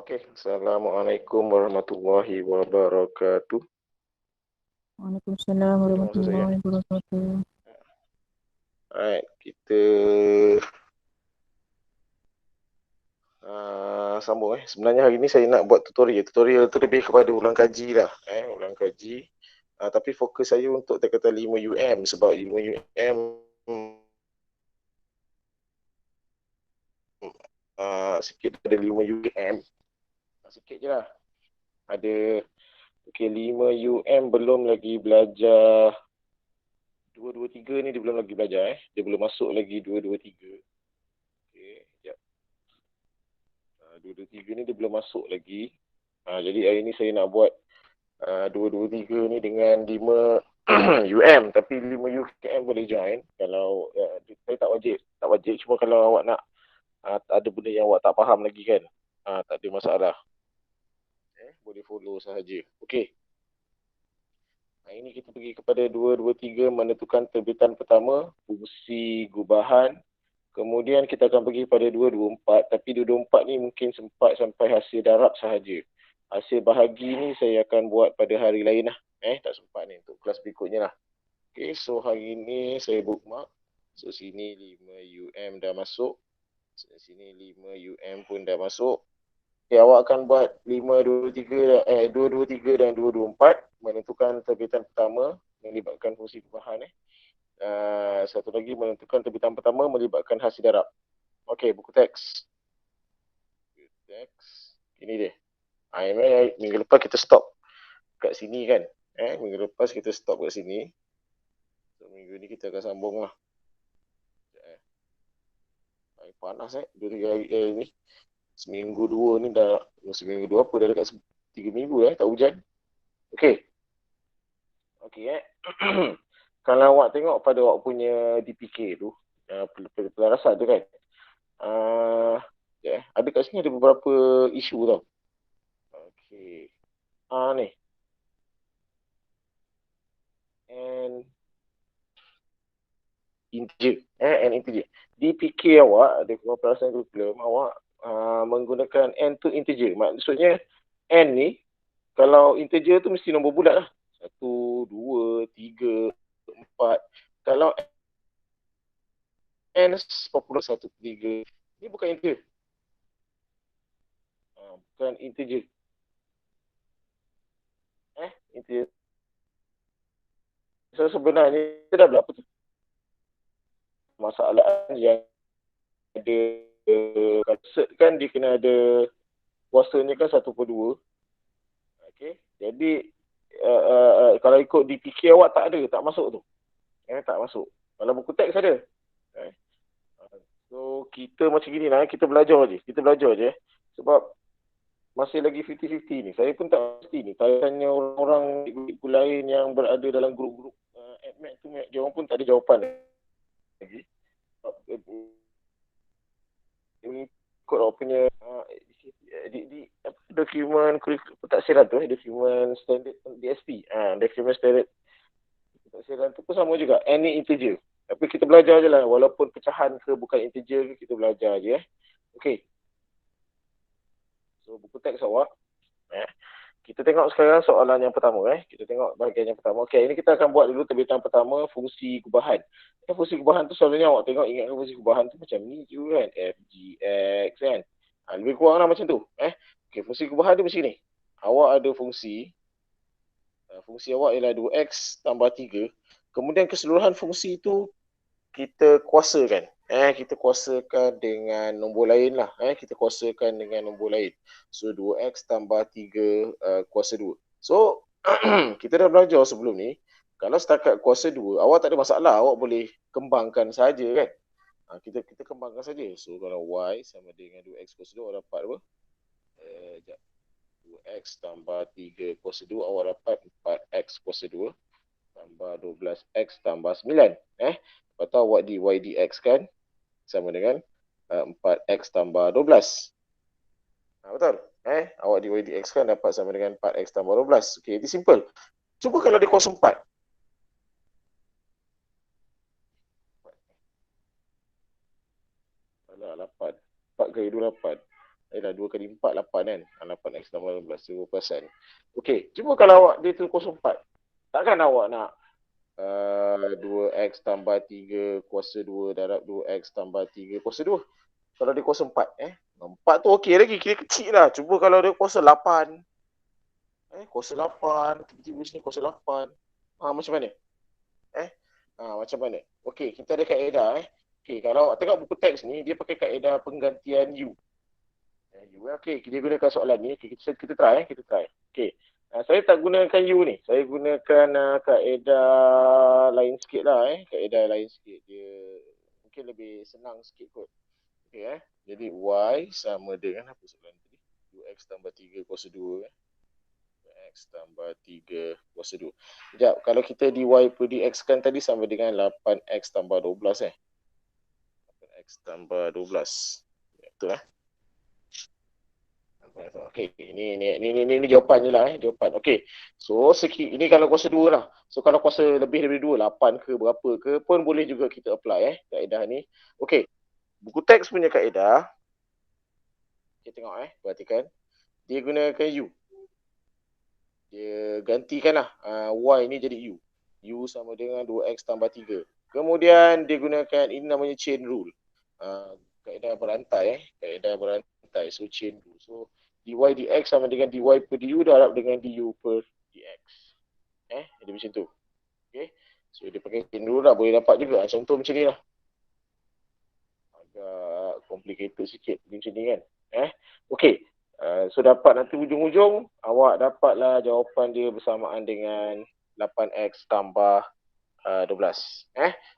Okey, Assalamualaikum warahmatullahi wabarakatuh. Waalaikumsalam Boleh masuk saya? warahmatullahi wabarakatuh. Alright, kita sambung. Sebenarnya hari ni saya nak buat tutorial. Tutorial tu lebih kepada ulang kaji lah. Ulang kaji. Tapi fokus saya untuk kata 5 UM sebab 5 UM sikit ada 5 UM. Sikit je lah. Ada 5 UM belum lagi belajar 223 ni, dia belum lagi belajar. Dia belum masuk lagi 223. Okey, sekejap. 223 ni dia belum masuk lagi. Jadi hari ni saya nak buat 223 ni dengan 5 UM, tapi 5 UM boleh join kalau saya tak wajib, cuma kalau awak nak ada benda yang awak tak faham lagi kan, tak ada masalah, boleh follow sahaja. Okey, hari ni kita pergi kepada 223, menentukan terbitan pertama, fungsi gubahan. Kemudian kita akan pergi pada 224, tapi 224 ni mungkin sempat sampai hasil darab sahaja. Hasil bahagi ni saya akan buat pada hari lain lah. Tak sempat ni, untuk kelas berikutnya lah. Okay, so hari ni saya bookmark. So sini 5 UM dah masuk. So, sini 5 UM pun dah masuk. Okay, awak akan buat 523 223 dan 224, menentukan terbitan pertama melibatkan fungsi gubahan. Satu lagi menentukan terbitan pertama melibatkan hasil darab. Okey, buku teks. Ini dia. Minggu lepas kita stop kat sini kan. Minggu lepas kita stop kat sini. So, minggu ni kita akan sambung lah. Panas 2-3 hari ni. Seminggu dua ni dah. Seminggu dua apa dah dekat 3 minggu tak hujan. Okey. Kalau awak tengok pada awak punya DPK tu, pelarasan tu kan, ada kat sini ada beberapa isu tau. Okey. Ni. And integer. And integer. DPK awak, ada pelarasan kurikulum, awak menggunakan N tu integer. Maksudnya N ni, kalau integer tu mesti nombor bulat lah. 1, 2, 3, 4. Kalau N popular 1, 3, ni bukan integer. Bukan integer. Integer. So sebenarnya kita dah berapa tu? Masalah yang ada konsert kan, dia kena ada kuasanya kan 1/2. Okay. Jadi kalau ikut DPK awak tak ada, tak masuk tu. Tak masuk. Kalau buku teks ada. So kita macam gini lah, kita belajar je. Sebab masih lagi 50-50 ni. Saya pun tak pasti ni. Tanya orang-orang ibu lain yang berada dalam grup-grup admin tu, dia orang pun tak ada jawapan lagi. Ini ikut awak punya di dokumen pentaksiran tu, dokumen standard DSP. Dokumen standard pentaksiran tu pun sama juga. Any integer. Tapi kita belajar je lah. Walaupun pecahan ke bukan integer, kita belajar je. Okay. So buku teks awak. Kita tengok sekarang soalan yang pertama. Kita tengok bahagian yang pertama. Okay, ini kita akan buat dulu terbitan pertama, fungsi gubahan. Fungsi gubahan tu selalunya awak tengok, ingatkan fungsi gubahan tu macam ni je kan. F, G, X kan. Lebih kurang lah macam tu. Okay, fungsi gubahan tu macam ni. Awak ada fungsi. Fungsi awak ialah 2X tambah 3. Kemudian keseluruhan fungsi tu kita kuasakan. Kita kuasakan dengan nombor lain lah. Kita kuasakan dengan nombor lain. So 2x tambah 3 kuasa 2. So kita dah belajar sebelum ni, kalau setakat kuasa 2, awak tak ada masalah, awak boleh kembangkan saja kan. Kita kembangkan saja. So kalau y sama dengan 2x kuasa 2, awak dapat apa? 2x tambah 3 kuasa 2, awak dapat 4x kuasa 2 tambah 12x tambah 9. Lepas tu awak dy dx kan sama dengan 4x tambah 12. Betul? Awak dy dx kan dapat sama dengan 4x tambah 12. Okay, ini simple. Cuba kalau dia kuasa 4. Alah, 8. 4 kali 2, 8. Dah 2 kali 4, 8 kan. 8x tambah 12, 20%. Okey, cuba kalau awak dia tu 04. Takkan awak nak 2x tambah 3 kuasa 2 darab 2x tambah 3 kuasa 2. Kalau dia kuasa 4, 4 tu okey lagi, kira kecil lah. Cuba kalau dia kuasa 8. Kuasa 8, tiba-tiba sini kuasa 8. Macam mana? Macam mana? Okey, kita ada kaedah Okey, kalau awak tengok buku teks ni, dia pakai kaedah penggantian U. Okey, dia gunakan soalan ni. Okay, kita try. Okey. Saya tak gunakan U ni. Saya gunakan kaedah lain sikit lah. Kaedah lain sikit. Dia mungkin lebih senang sikit kot. Okey. Jadi Y sama dengan apa soalan tadi? 2x tambah 3 kuasa 2. X tambah 3 kuasa 2. Sekejap, kalau kita dy per dx kan tadi sama dengan 8x tambah 12 8x tambah 12. Betul Okey, ini jawapan je lah jawapan. Okey. So ini kalau kuasa 2 lah. So kalau kuasa lebih daripada 2, 8 ke berapa ke pun boleh juga kita apply kaedah ni. Okey. Buku teks punya kaedah. Kita tengok perhatikan. Dia gunakan U. Dia gantikanlah Y ni jadi U. U sama dengan 2x tambah 3. Kemudian dia gunakan, ini namanya chain rule. Kaedah berantai. Kaedah berantai. So chain rule. So dy dx sama dengan dy per du darab dengan du per dx. Jadi macam tu. Okay. So dia pakai chain rule lah. Boleh dapat juga. Contoh macam ni lah. Agak complicated sikit. Macam ni kan. Okay. So dapat nanti ujung-ujung awak dapatlah jawapan dia bersamaan dengan 8x tambah 12.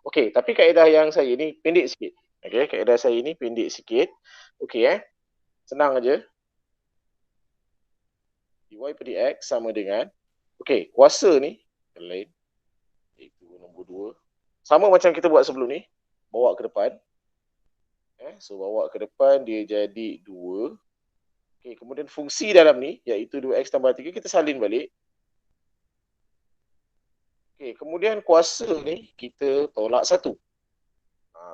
Okey, tapi kaedah yang saya ni pendek sikit. Okey, kaedah saya ni pendek sikit. Okey senang aja. Dy per dx sama dengan kuasa ni lain iaitu nombor 2. Sama macam kita buat sebelum ni, bawa ke depan. So bawa ke depan dia jadi 2. Kemudian fungsi dalam ni iaitu 2x tambah 3 kita salin balik. Kemudian kuasa ni kita tolak 1.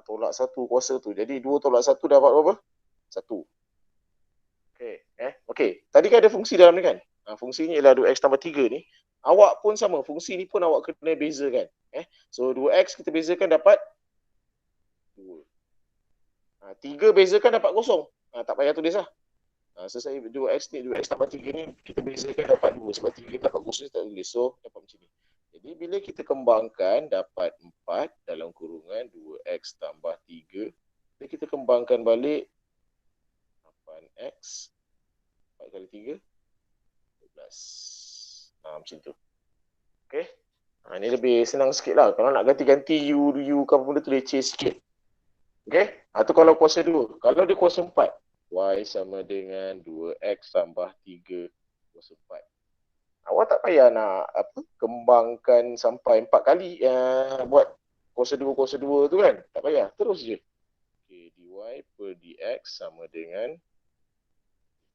Tolak 1 kuasa tu. Jadi 2 tolak 1 dapat berapa? 1. Okey. Tadi kan ada fungsi dalam ni kan? Fungsinya ialah 2x tambah 3 ni. Awak pun sama. Fungsi ni pun awak kena bezakan. So 2x kita bezakan dapat 2. 3 bezakan dapat kosong. Tak payah tulis lah. So saya 2x ni, 2x tambah 3 ni kita bezakan dapat 2. Sebab 3 dapat kosong tak tulis. So dapat macam ni. Jadi bila kita kembangkan dapat 4 dalam kurungan 2x tambah 3. Jadi kita kembangkan balik 8x 4 kali 3 12. Macam tu. Okey. Ni lebih senang sikit lah. Kalau nak ganti-ganti U ke apa benda tu leceh sikit. Okey. Tu kalau kuasa 2. Kalau dia kuasa 4. Y sama dengan 2x tambah 3 kuasa 4. Awak tak payah nak kembangkan sampai 4 kali buat kuasa 2 tu kan. Tak payah. Terus je. Dy per dx sama dengan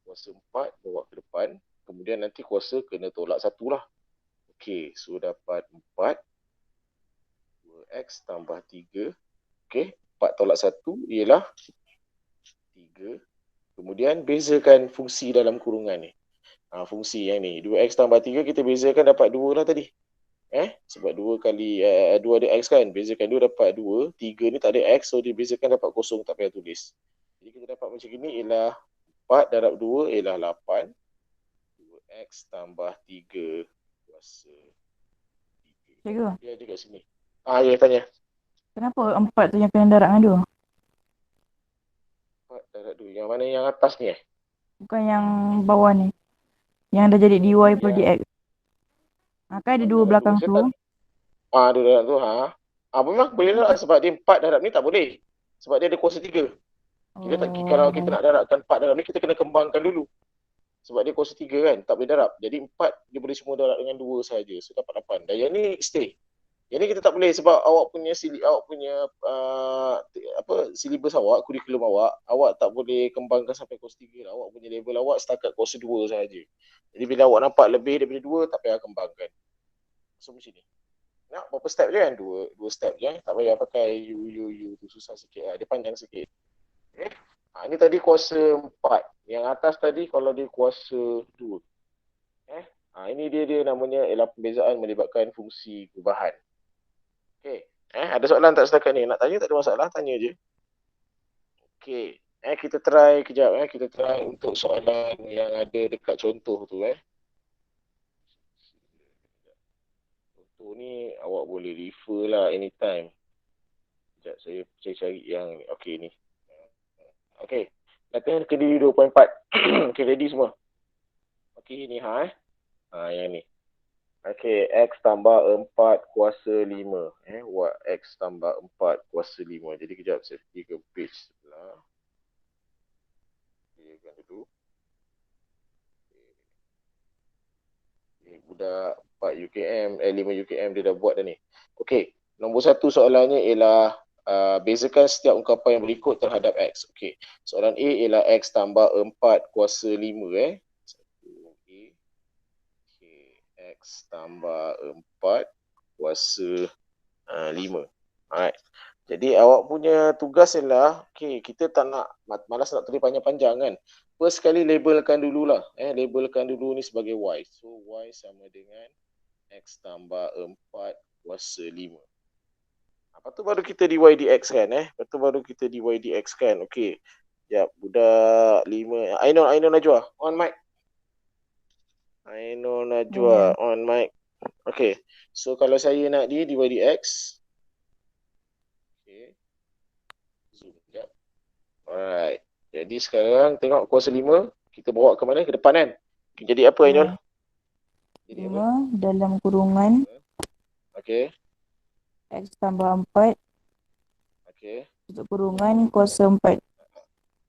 kuasa 4 bawa ke depan. Kemudian nanti kuasa kena tolak 1 lah. So dapat 4 2x tambah 3. 4 tolak 1 ialah 3. Kemudian bezakan fungsi dalam kurungan ni. Fungsi yang ni 2x tambah 3 kita bezakan dapat 2 lah tadi. Sebab 2 kali 2 ada x kan, bezakan 2 dapat 2. 3 ni tak ada x, so dibezakan dapat kosong, tak payah tulis. Jadi kita dapat macam ni ialah 4 darab 2 ialah 8. 2x tambah 3 kuasa 3. Cikgu, Dia ada kat sini. Ya tanya. kenapa 4 tu yang kena darab dengan 4 darab 2. Yang mana yang atas ni 2? Bukan yang bawah ni. Yang dah jadi dy per dx. Kan ada 2 belakang tu. Ada dalam tu. Memang boleh darab sebab dia 4 darab ni tak boleh. Sebab dia ada kuasa 3. Kalau kita nak darabkan 4 darab ni, kita kena kembangkan dulu. Sebab dia kuasa 3 kan, tak boleh darab. Jadi 4 dia boleh semua darab dengan 2 saja. So dapat 8. Dan yang ni stay. Yang ni kita tak boleh sebab awak punya silibus awak, kurikulum awak tak boleh kembangkan sampai kuasa 3 lah. Awak punya level awak setakat kuasa 2 saja. Jadi bila awak nampak lebih daripada 2, tak payah kembangkan. So macam ni. Nak berapa step je kan? 2 step je. Tak payah pakai U tu susah sikit lah. Dia panjang sikit. Ini tadi kuasa 4. Yang atas tadi kalau dia kuasa 2. Ini dia namanya ialah pembezaan melibatkan fungsi perubahan. Okey. Ada soalan tak setakat ni? Nak tanya tak ada masalah, tanya je. Okey. Kita try kejap. Kita try untuk soalan yang ada dekat contoh tu. Contoh ni awak boleh refer lah anytime. Sekejap, saya cari yang ni. Okey ni. Okey. Latihan Kediri 2.4. Okey, ready semua? Okey, ni yang ni. Okey, X tambah 4 kuasa 5. Buat X tambah 4 kuasa 5. Jadi kejap saya pergi ke page sebelah. Clearkan dulu. Budak 4 UKM, 5 UKM dia dah buat dah ni. Okey, nombor 1 soalannya ialah bezakan setiap ungkapan yang berikut terhadap X. Okey, soalan A ialah X tambah 4 kuasa 5. X tambah 4 kuasa 5. Alright. Jadi awak punya tugas ialah, kita tak nak, malas nak tulis panjang-panjang kan. First sekali labelkan dululah. Labelkan dulu ni sebagai Y. So Y sama dengan X tambah 4 kuasa 5. Lepas tu baru kita dy dx kan. Lepas tu baru kita dy dx kan. Okey. Sekejap, budak 5. Ainul Najwa, on mic. Ainul Najwa, on mic. Okey. So kalau saya nak dy dx. Okey. Zoom sekejap. Alright. Jadi sekarang tengok kuasa 5. Kita bawa ke mana? Ke depan kan? Jadi apa Ainul? Jadi 5 dalam kurungan. Okey. X tambah 4. Okey. Tutup kurungan kuasa 4.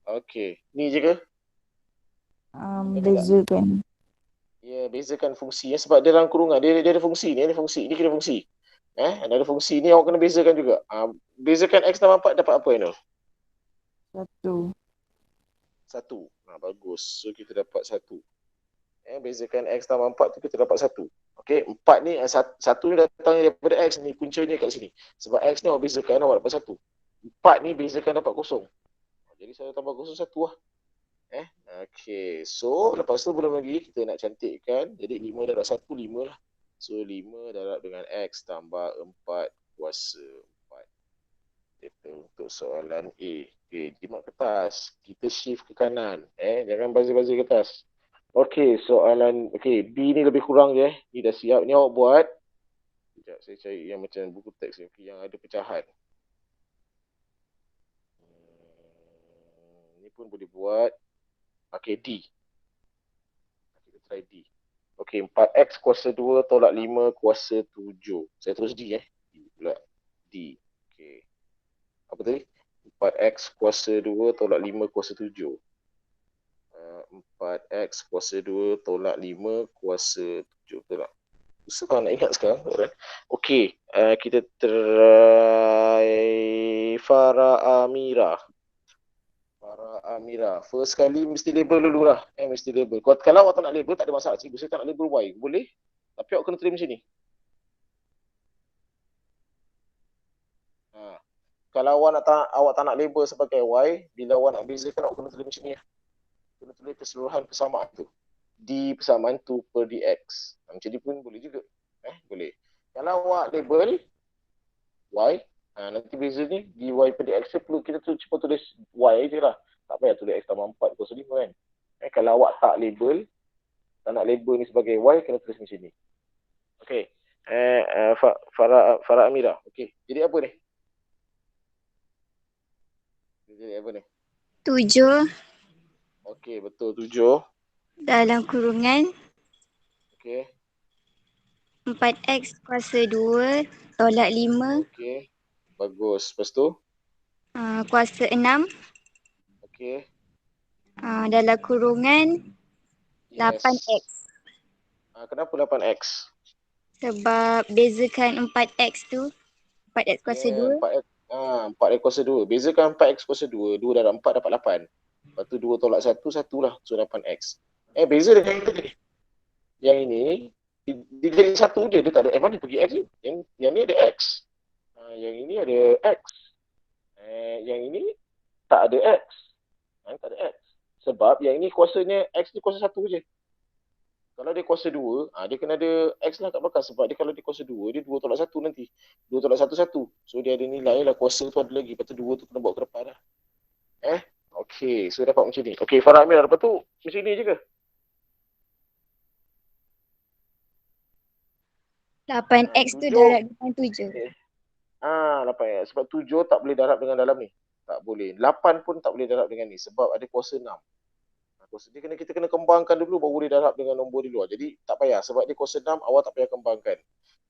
Okey. Ni je ke? Bezakan. Ya, bezakan fungsi sebab dia dalam kurungan. Dia ada fungsi ni, ada fungsi. Ni kira fungsi. Ada fungsi ni awak kena bezakan juga. Bezakan X tambah 4 dapat apa Ainul? 1. Bagus. So kita dapat 1. Bezakan X tambah 4 tu kita dapat 1. Okey, 4 ni, 1 ni datang daripada X ni, puncanya kat sini. Sebab X ni awak bezakan awak dapat 1. 4 ni bezakan dapat 0. Jadi saya tambah 0 1 lah. Okey, so lepas tu belum lagi kita nak cantikkan. Jadi 5 darab 1, 5 lah. So 5 darab dengan X tambah 4 kuasa 4. Itu untuk soalan A. Okey, jimat kertas. Kita shift ke kanan. Jangan bazir-bazir kertas. Okey, soalan B ni lebih kurang je. Ni dah siap. Ni awak buat. Sekejap, saya cari yang macam buku teks ni. Yang ada pecahan. Ni pun boleh buat. Okey, D. Kita try D. Okey, 4X kuasa 2 tolak 5 kuasa 7. Saya terus D D pula. D. Okey. Apa tadi? 4X kuasa 2 tolak 5 kuasa 7. 4X kuasa 2 tolak 5 kuasa 7. Betul tak? Susah nak ingat sekarang. Okey, kita try Farah Amira. First kali mesti label dulu lah. Mesti label. Kalau awak tak nak label, tak ada masalah. Cikgu saya tak nak label Y. Boleh. Tapi awak kena tulis macam ni. Kalau awak tak nak label sebagai Y, bila awak nak bezakan, awak kena tulis macam ni. Kena tulis keseluruhan persamaan tu. D persamaan 2 per dx. Macam ni pun boleh juga. Boleh. Kalau awak label Y, nanti beza ni dy per dx perlu kita cuma tulis Y je lah. Tak payah tulis X tambah 4 kuasa 5 kan. Kalau awak tak nak label ni sebagai Y, kena tulis macam ni. Okey. Farah Amira. Okey. Jadi apa ni? 7. Okey, betul 7. Dalam kurungan. Okey. 4X kuasa 2 tolak 5. Okey. Bagus. Lepas tu? Kuasa 6. Okey. Dalam kurungan 8X. Kenapa 8X? Sebab bezakan 4X tu 4X kuasa 2. 4X kuasa 2. Bezakan 4X kuasa 2. 2 darab 4 dapat 8. Lepas tu 2 tolak 1, 1 lah. So 8X. Beza dengan yang tadi. Yang ini, dia jadi 1 je. Dia tak ada mana pergi X ni. Yang ni ada X. Yang ini ada X. Yang ini tak ada X. Tak ada X. Sebab yang ini kuasanya X ni kuasa 1 je. Kalau dia kuasa 2, dia kena ada X lah kat belakang. Sebab dia kalau dia kuasa 2, dia 2 tolak 1 nanti. 2 tolak 1, 1. So dia ada nilai lah, kuasa tu ada lagi. Lepas tu 2 tu kena bawa ke depan lah. Okay, so dapat macam ni. Okay, Farah Amir, lepas tu macam ni je ke? 8x tu 7. darab dengan 7. 8 ya. Sebab 7 tak boleh darab dengan dalam ni. Tak boleh. 8 pun tak boleh darab dengan ni. Sebab ada kuasa 6. Kuasa dia kita kena kembangkan dulu baru boleh darab dengan nombor di luar. Jadi tak payah. Sebab dia kuasa 6, awak tak payah kembangkan.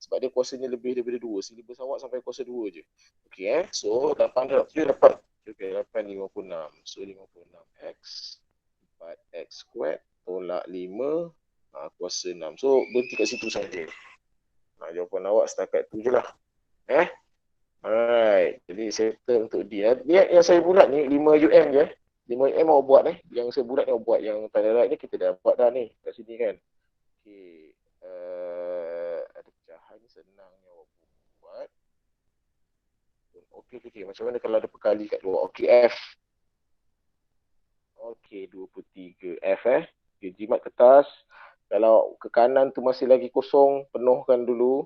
Sebab dia kuasanya lebih daripada 2. Silibus awak sampai kuasa 2 je. Okay So 8 darab 7 dapat. Okay, 8 56. So 56x 4x squared tolak 5 kuasa 6. So berhenti kat situ saja. Jawapan awak setakat tu je lah. Alright. Jadi settle untuk D. Dia yang saya bulat ni 5 UM je. 5 UM awak buat Yang saya bulat ni awak buat. Yang tanda right ni kita dah buat dah ni. Kat sini kan. Okay. Ada pecahan senang yang awak buat. Okay. Macam mana kalau ada perkali kat luar? Okay, F. Okay, 23. F Okay, jimat kertas. Kalau ke kanan tu masih lagi kosong, penuhkan dulu.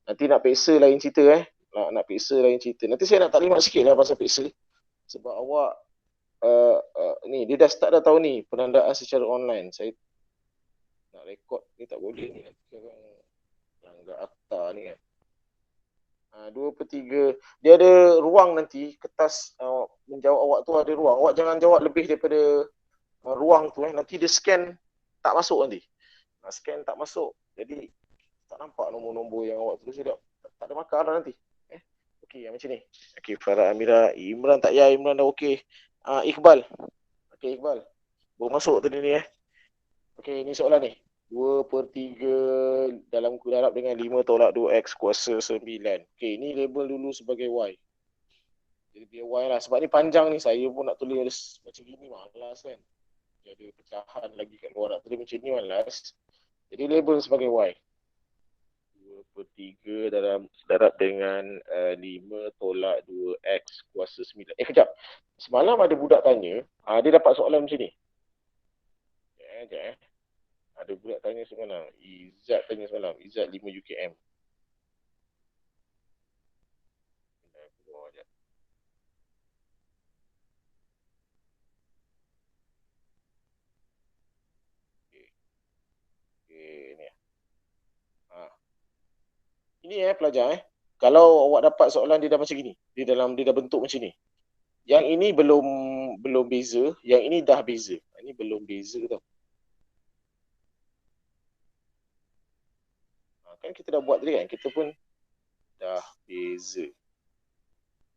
Nanti nak peksa lain cerita nak peksa lain cerita. Nanti saya nak taklimat sikit lah pasal peksa. Sebab awak ni dia dah start dah tahun ni penandaan secara online. Saya nak rekod ni tak boleh ni. Nanti orang langgar akta ni kan. 2/3. Dia ada ruang nanti kertas menjawab awak tu ada ruang. Awak jangan jawab lebih daripada ruang tu Nanti dia scan tak masuk nanti. Scan tak masuk. Jadi tak nampak nombor-nombor yang awak tulis dia. Tak ada markah lah nanti. Okey, macam ni. Okey, Farah Amira. Imran tak payah. Imran dah okey. Iqbal. Okey, Iqbal. Baru masuk tadi ni Okey, ni soalan ni. 2/3 dalam darab dengan 5 tolak 2x kuasa 9. Okey, ni label dulu sebagai Y. Jadi dia Y lah. Sebab ni panjang ni. Saya pun nak tulis macam gini malas kan. Dia ada pecahan lagi kat luar. Nak tulis macam ni malas. Jadi label sebagai Y. 2/3 dalam darab dengan 5 tolak 2x kuasa 9. Kejap. Semalam ada budak tanya, dia dapat soalan macam ni. Sekejap. Ada budak tanya semalam. Izzat tanya semalam. Izzat 5 UKM. Okay, ni. Ini pelajar Kalau awak dapat soalan dia dah macam gini. Dia dah bentuk macam ni. Yang ini belum beza, yang ini dah beza. Ini belum beza tau. Kan kita dah buat tadi kan, kita pun dah beza.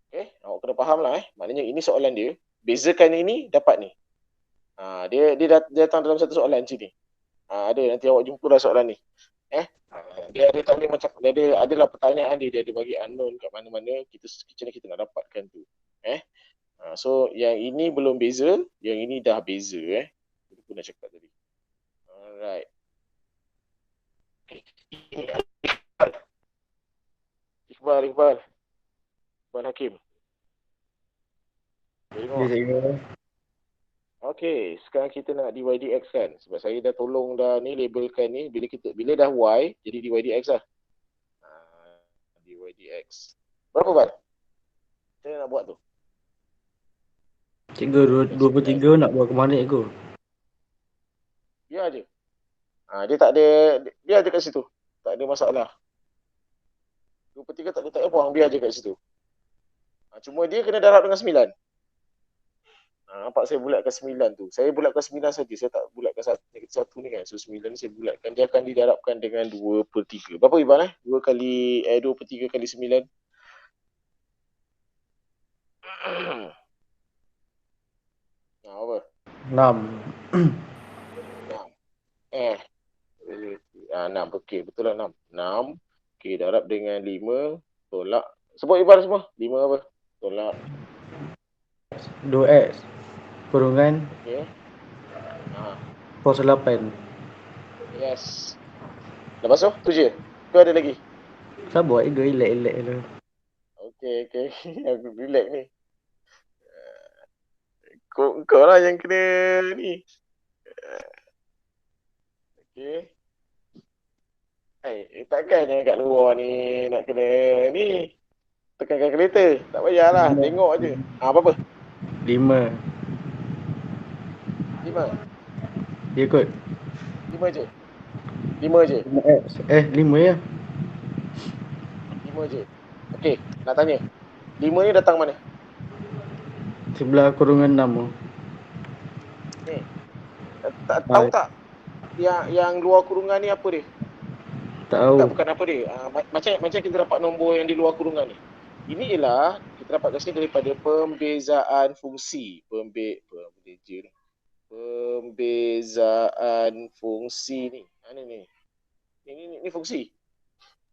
Okay, awak kena faham lah Maknanya ini soalan dia. Bezakan ini, dapat ni. Dia datang dalam satu soalan macam ni. Ada, nanti awak jumpa lah soalan ni. Dia ada tahu macam dia adalah pertanyaan dia ada bagi unknown kat mana-mana kita nak dapatkan tu. So yang ini belum beza, yang ini dah beza Kita pun dah cakap tadi. Alright. Iqbal Hakim. Okay, sekarang kita nak DYDX kan. Sebab saya dah tolong dah ni labelkan ni. Bila dah Y, jadi DYDX lah. DYDX. Berapa Bal? Macam mana nak buat tu? Cikgu 2/3 nak buat ke mana cikgu? Biar je. Dia tak ada, biar je kat situ. Tak ada masalah. 2/3 tak ada buang, biar je kat situ. Cuma dia kena darab dengan 9. Nampak saya bulatkan 9 tu. Saya bulatkan 9 saja. Saya tak bulatkan satu ni kan. So 9 ni saya bulatkan. Dia akan didarabkan dengan 2/3. Berapa Iban 2/3 kali 9. Apa? 6. 6. Okey, betul lah 6. 6. Okey, darab dengan 5 tolak. Sebut Iban semua. 5 apa? Tolak 2x kurungan pos 8. Yes. Dah basuh? Tu je? Tu ada lagi? Saya buat juga elak-elak tu. Okey. Aku relax ni. Kau lah yang kena ni. Okay. Takkan yang kat luar ni nak kena ni. Tekan kalkulator. Tak payahlah. Tengok je. Apa-apa? 5. 5. Ya kot. 5 je. 5 je. 5X. 5 ya. 5 je. Okey, nak tanya. 5 ni datang mana? Sebelah kurungan 6 tu. Ni. Tahu tak? Yang luar kurungan ni apa dia? Tahu. Tak, bukan apa dia. Macam kita dapat nombor yang di luar kurungan ni. Ini ialah kita dapat kat sini daripada pembezaan fungsi. Pembezaan fungsi ni. Ni fungsi.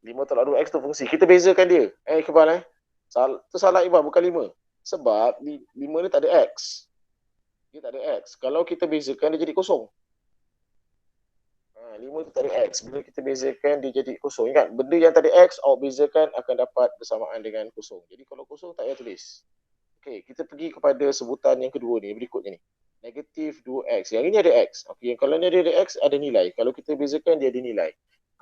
5/2 X tu fungsi. Kita bezakan dia. Iqbal tu salah Iqbal, bukan 5. Sebab 5 ni tak ada X. Dia tak ada X. Kalau kita bezakan dia jadi kosong. 5 tu tak ada X. Bila kita bezakan dia jadi kosong. Ingat, benda yang tak ada X, awak bezakan akan dapat bersamaan dengan kosong. Jadi kalau kosong tak payah tulis. Okey, kita pergi kepada sebutan yang kedua ni, berikutnya ni. Negatif 2X. Yang ini ada X. Okey, kalau ni ada X, ada nilai. Kalau kita bezakan, dia ada nilai.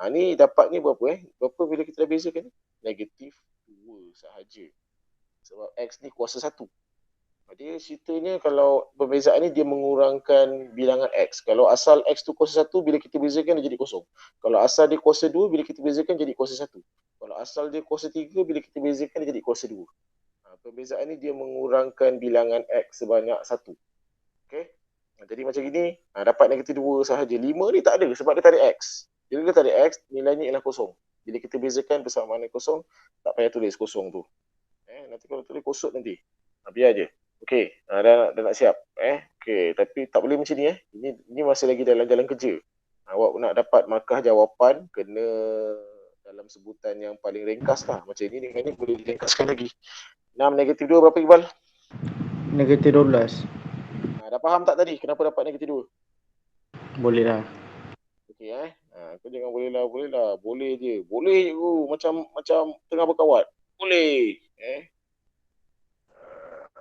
Ni dapat ni berapa Berapa bila kita dah bezakan ni? Negatif 2 sahaja. Sebab X ni kuasa 1. Dia ceritanya kalau perbezaan ni dia mengurangkan bilangan X. Kalau asal X tu kuasa 1, bila kita bezakan dia jadi kosong. Kalau asal dia kuasa 2, bila kita bezakan jadi kuasa 1. Kalau asal dia kuasa 3, bila kita bezakan dia jadi kuasa 2. Perbezaan ni dia mengurangkan bilangan X sebanyak 1. Okay? Jadi macam gini, dapat negatif 2 sahaja. 5 ni tak ada sebab dia tak ada X. Bila dia tak ada X, nilainya ialah kosong. Bila kita bezakan bersamaan dengan kosong, tak payah tulis kosong tu. Nanti kalau tulis kosong nanti. Biar je. Okey, dah nak siap. Okey, tapi tak boleh macam ni. Ini masih lagi dalam jalan kerja. Awak nak dapat markah jawapan, kena dalam sebutan yang paling ringkas lah. Macam ini dengan ni boleh diringkaskan lagi. 6 negatif 2 berapa Iqbal? Negatif 12. Dah faham tak tadi kenapa dapat negatif 2? Boleh lah. Okey kau jangan boleh lah. Boleh je. Boleh je macam tengah berkawat. Boleh.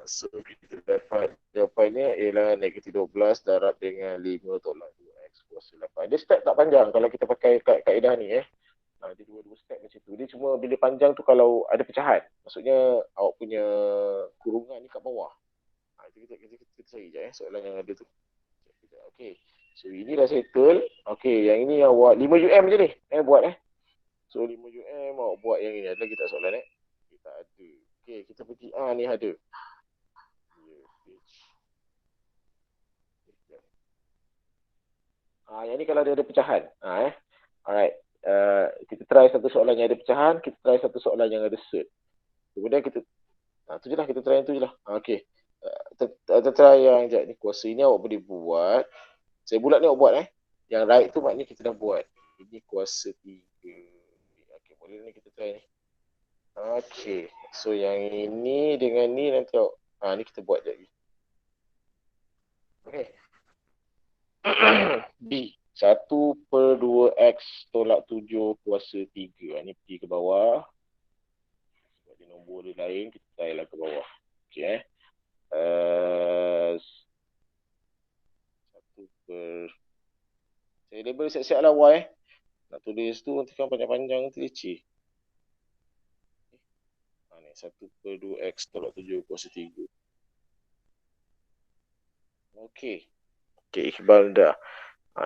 So kita dapat jawapannya ialah negatif 12 darab dengan 5 tolak 2x kuasa 8. Dia step tak panjang kalau kita pakai kaedah ni. Dia dua step macam tu. Dia cuma bila panjang tu kalau ada pecahan. Maksudnya awak punya kurungan ni kat bawah. Kita cari je soalan yang ada tu. Okey. So ini dah settle. Okey, yang ini awak 5 UM je ni. Buat So 5 UM awak buat yang ini. Ada lagi tak soalan Kita ada. Okey, kita pergi ni ada. Yang ni kalau dia ada pecahan. Alright. Kita try satu soalan yang ada pecahan, kita try satu soalan yang ada cert. Kemudian kita tu je lah, kita try yang tu je lah. Okey. Kita try yang ni kuasa ini awak boleh buat. Saya bulat ni awak buat Yang right tu maknanya kita dah buat. Ini kuasa 3. Okey, boleh ni kita try ni. Okey. So yang ini dengan ni nanti awak ni kita buat je lagi. Okey. B 1/2x tolak 7 kuasa 3. Ni pergi ke bawah. Sebab dia nombor dia lain, kita try lah ke bawah. Okey saya label siap-siap lah Y. Nak tulis tu nanti kan panjang-panjang nanti leceh. Ni 1/2x tolak 7 kuasa 3. Okey, Iqbal dah.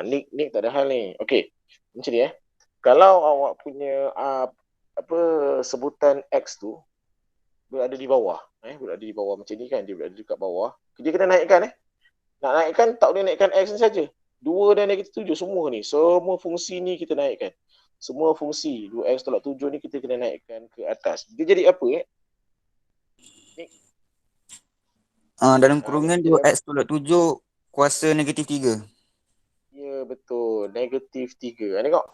Nick tak ada hal ni. Okey, macam ni Kalau awak punya sebutan X tu berada di bawah, berada di bawah macam ni kan, dia berada dekat bawah. Dia kena naikkan Nak naikkan tak boleh naikkan X ni saja. 2 dan negatif 7 semua ni, semua fungsi ni kita naikkan. Semua fungsi 2x tolak 7 ni kita kena naikkan ke atas. Dia jadi apa Nick? Dalam kurungan 2x tolak 7 kuasa negatif 3. Ya, betul. Negatif 3. Tengok,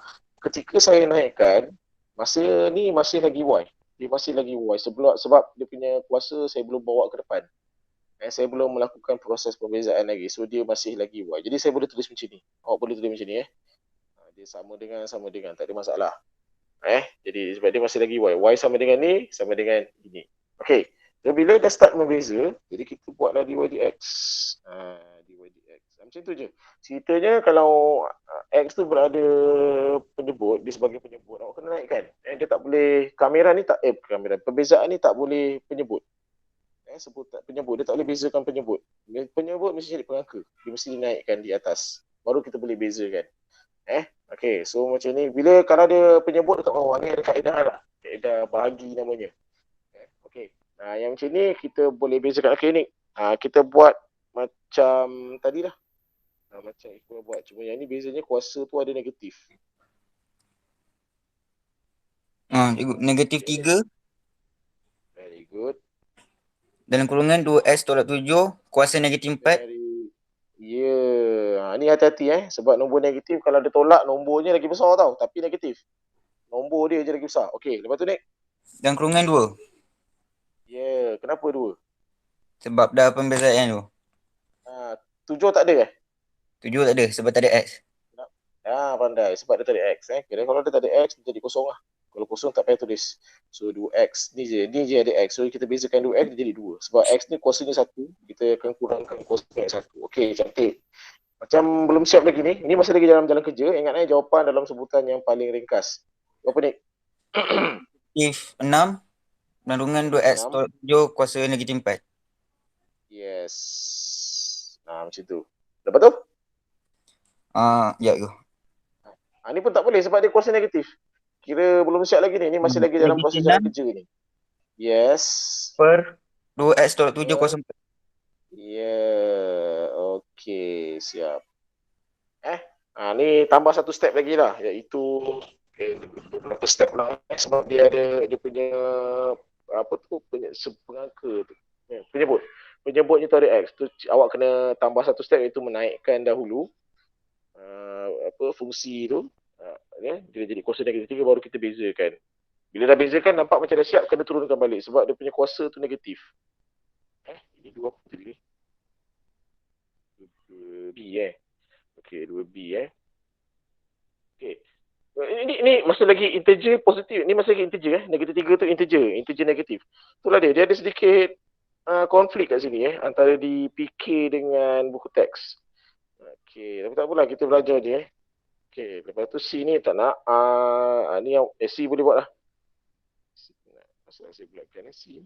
ketika saya naikkan, masa ni masih lagi Y. Dia masih lagi Y. Sebab dia punya kuasa saya belum bawa ke depan. Saya belum melakukan proses pembezaan lagi. So, dia masih lagi Y. Jadi, saya boleh tulis macam ni. Awak boleh tulis macam ni Dia sama dengan. Tak ada masalah. Jadi, sebab dia masih lagi Y. Y sama dengan ni, sama dengan ini. Okey. Dan bila dah start membeza, jadi kita buatlah DYDX. DYDX. Macam tu je. Ceritanya kalau X tu berada penyebut, dia sebagai penyebut, awak kena naikkan. Dia tak boleh, kamera ni tak, perbezaan ni tak boleh penyebut. Sebut penyebut, dia tak boleh bezakan penyebut. Penyebut mesti jadi pengangka. Dia mesti dinaikkan di atas. Baru kita boleh bezakan. Okay, so macam ni. Bila kalau ada penyebut dekat bawah ni, ada kaedah lah. Kaedah bahagi namanya. Okay. Yang macam ni kita boleh bezakan. Okay ni, kita buat macam tadi lah. Macam kita buat. Cuma yang ni bezanya kuasa tu ada negatif. Negatif 3 Very good. dalam kurungan 2x tolak 7 kuasa negatif 4. Ni hati-hati sebab nombor negatif kalau dia tolak nombornya lagi besar tau, tapi negatif. Nombor dia je lagi besar. Okey, lepas tu Nik. Dan kurungan 2. Kenapa 2? Sebab dah pembezaan tu. 7 tak ada 7 tak ada sebab tak ada x. Pandai. Sebab dia tak ada x. Kira kalau dia tak ada x, dia jadi kosong lah. Kalau kosong tak payah tulis. So 2x. Ni je ada x. So kita bezakan 2x, dia jadi 2. Sebab x ni kuasanya 1. Kita akan kurangkan kuasanya 1. Okey, cantik. Macam belum siap lagi ni. Ini masih lagi dalam jalan kerja. Ingat jawapan dalam sebutan yang paling ringkas. Berapa ni? Negatif 6 dan kurungan 2x tolak 7 kuasa negatif 4. Yes. Macam tu. Lepas tu? Ya tu. Ni pun tak boleh sebab dia kuasa negatif. Kira belum siap lagi ni. Ni masih lagi dalam proses jalan kerja ni. Yes. Per 2x tolak 7 kuasa 4. Okey, siap. Ni tambah satu step lagi lah, iaitu beberapa step lah sebab dia ada dia punya pengangka tu. Penyebutnya tu ada X. Tu awak kena tambah satu step, iaitu menaikkan dahulu fungsi tu. Dia jadi kuasa negatif 3 baru kita bezakan. Bila dah bezakan nampak macam dah siap, kena turunkan balik sebab dia punya kuasa tu negatif. Ini 2 apa tadi? 2B Okey, 2B Okey. Ini masih lagi integer positif. Ni masih lagi integer Negatif 3 tu integer negatif. Itulah dia ada sedikit konflik kat sini antara di PK dengan buku teks. Okey, tapi tak apalah, kita belajar je Okey, lepas tu C ni tak nak. Ni yang C boleh buat lah. Masalah saya bulatkan C.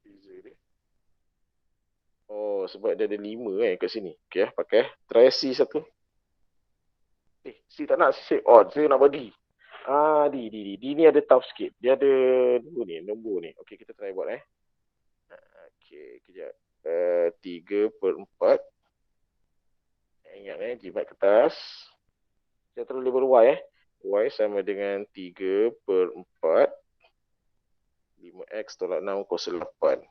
Beza dia. Sebab dia ada 5 kat sini. Okey, pakai. Try C satu. C tak nak. C odd. Saya nak bagi. D ni ada tough sikit. Dia ada nombor ni. Okey, kita try buat Okey, kejap. 3/4. Ingat jimat kertas. Kita terus label Y Y sama dengan 3/4 5x tolak 6 kuasa 8.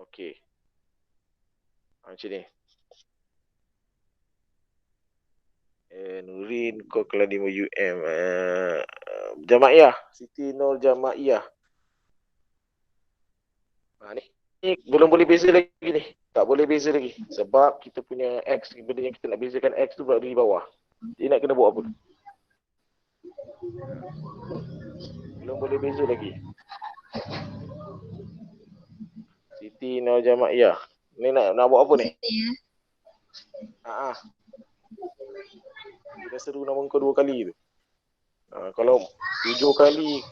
Okey. Macam ni. Nurin kau kelas 5 UM. Jamaiyah. Siti Nur Jamaiyah. Ni belum boleh beza lagi ni. Tak boleh beza lagi. Sebab kita punya X, benda yang kita nak bezakan X tu berada di bawah. Dia nak kena buat apa? Belum boleh beza lagi. Siti Nur Jamaiyah. Ni nak buat apa ni? Kita seru nama kau 2 kali tu. Kalau 7 kali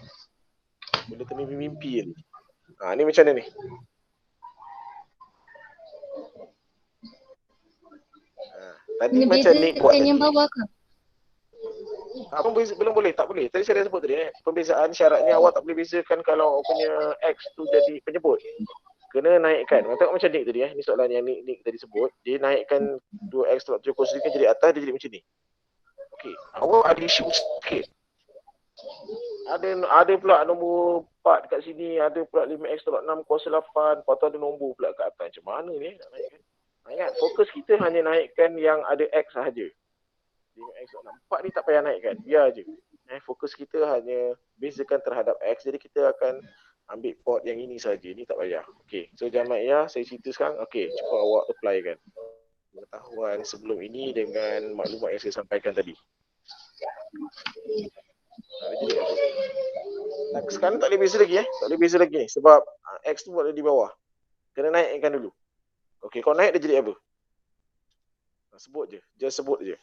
boleh termimpi-mimpi ni. Ni macam mana ni? Tadi macam ni buat tadi. Yang bawah ke? Belum boleh, tak boleh. Tadi saya dah sebut tadi pembezaan syaratnya awak tak boleh bezakan kalau punya X tu jadi penyebut. Kena naikkan. Tengok macam Nick tadi ni soalan yang Nick tadi sebut. Dia naikkan 2x tolak 7 kuasa kan jadi atas, dia jadi macam ni. Okey, awak ada isu sikit. Ada pula nombor 4 dekat sini, ada pula 5x tolak 6 kuasa 8, lepas tu ada nombor pula kat atas. Macam mana ni nak naikkan? Ingat, fokus kita hanya naikkan yang ada X sahaja. 5x tolak 6. 4 ni tak payah naikkan, biar je. Fokus kita hanya bezakan terhadap X, jadi kita akan ambil port yang ini saja. Ni tak payah. Okey, so Jamaiyah saya cerita sekarang. Okey, cuba awak apply kan pengetahuan sebelum ini dengan maklumat yang saya sampaikan tadi. Jadi apa? Sekarang tak boleh beza lagi Tak boleh beza lagi ni. Sebab X tu ada di bawah. Kena naikkan dulu. Okey, kau naik dia jadi apa? Sebut je. Just sebut je.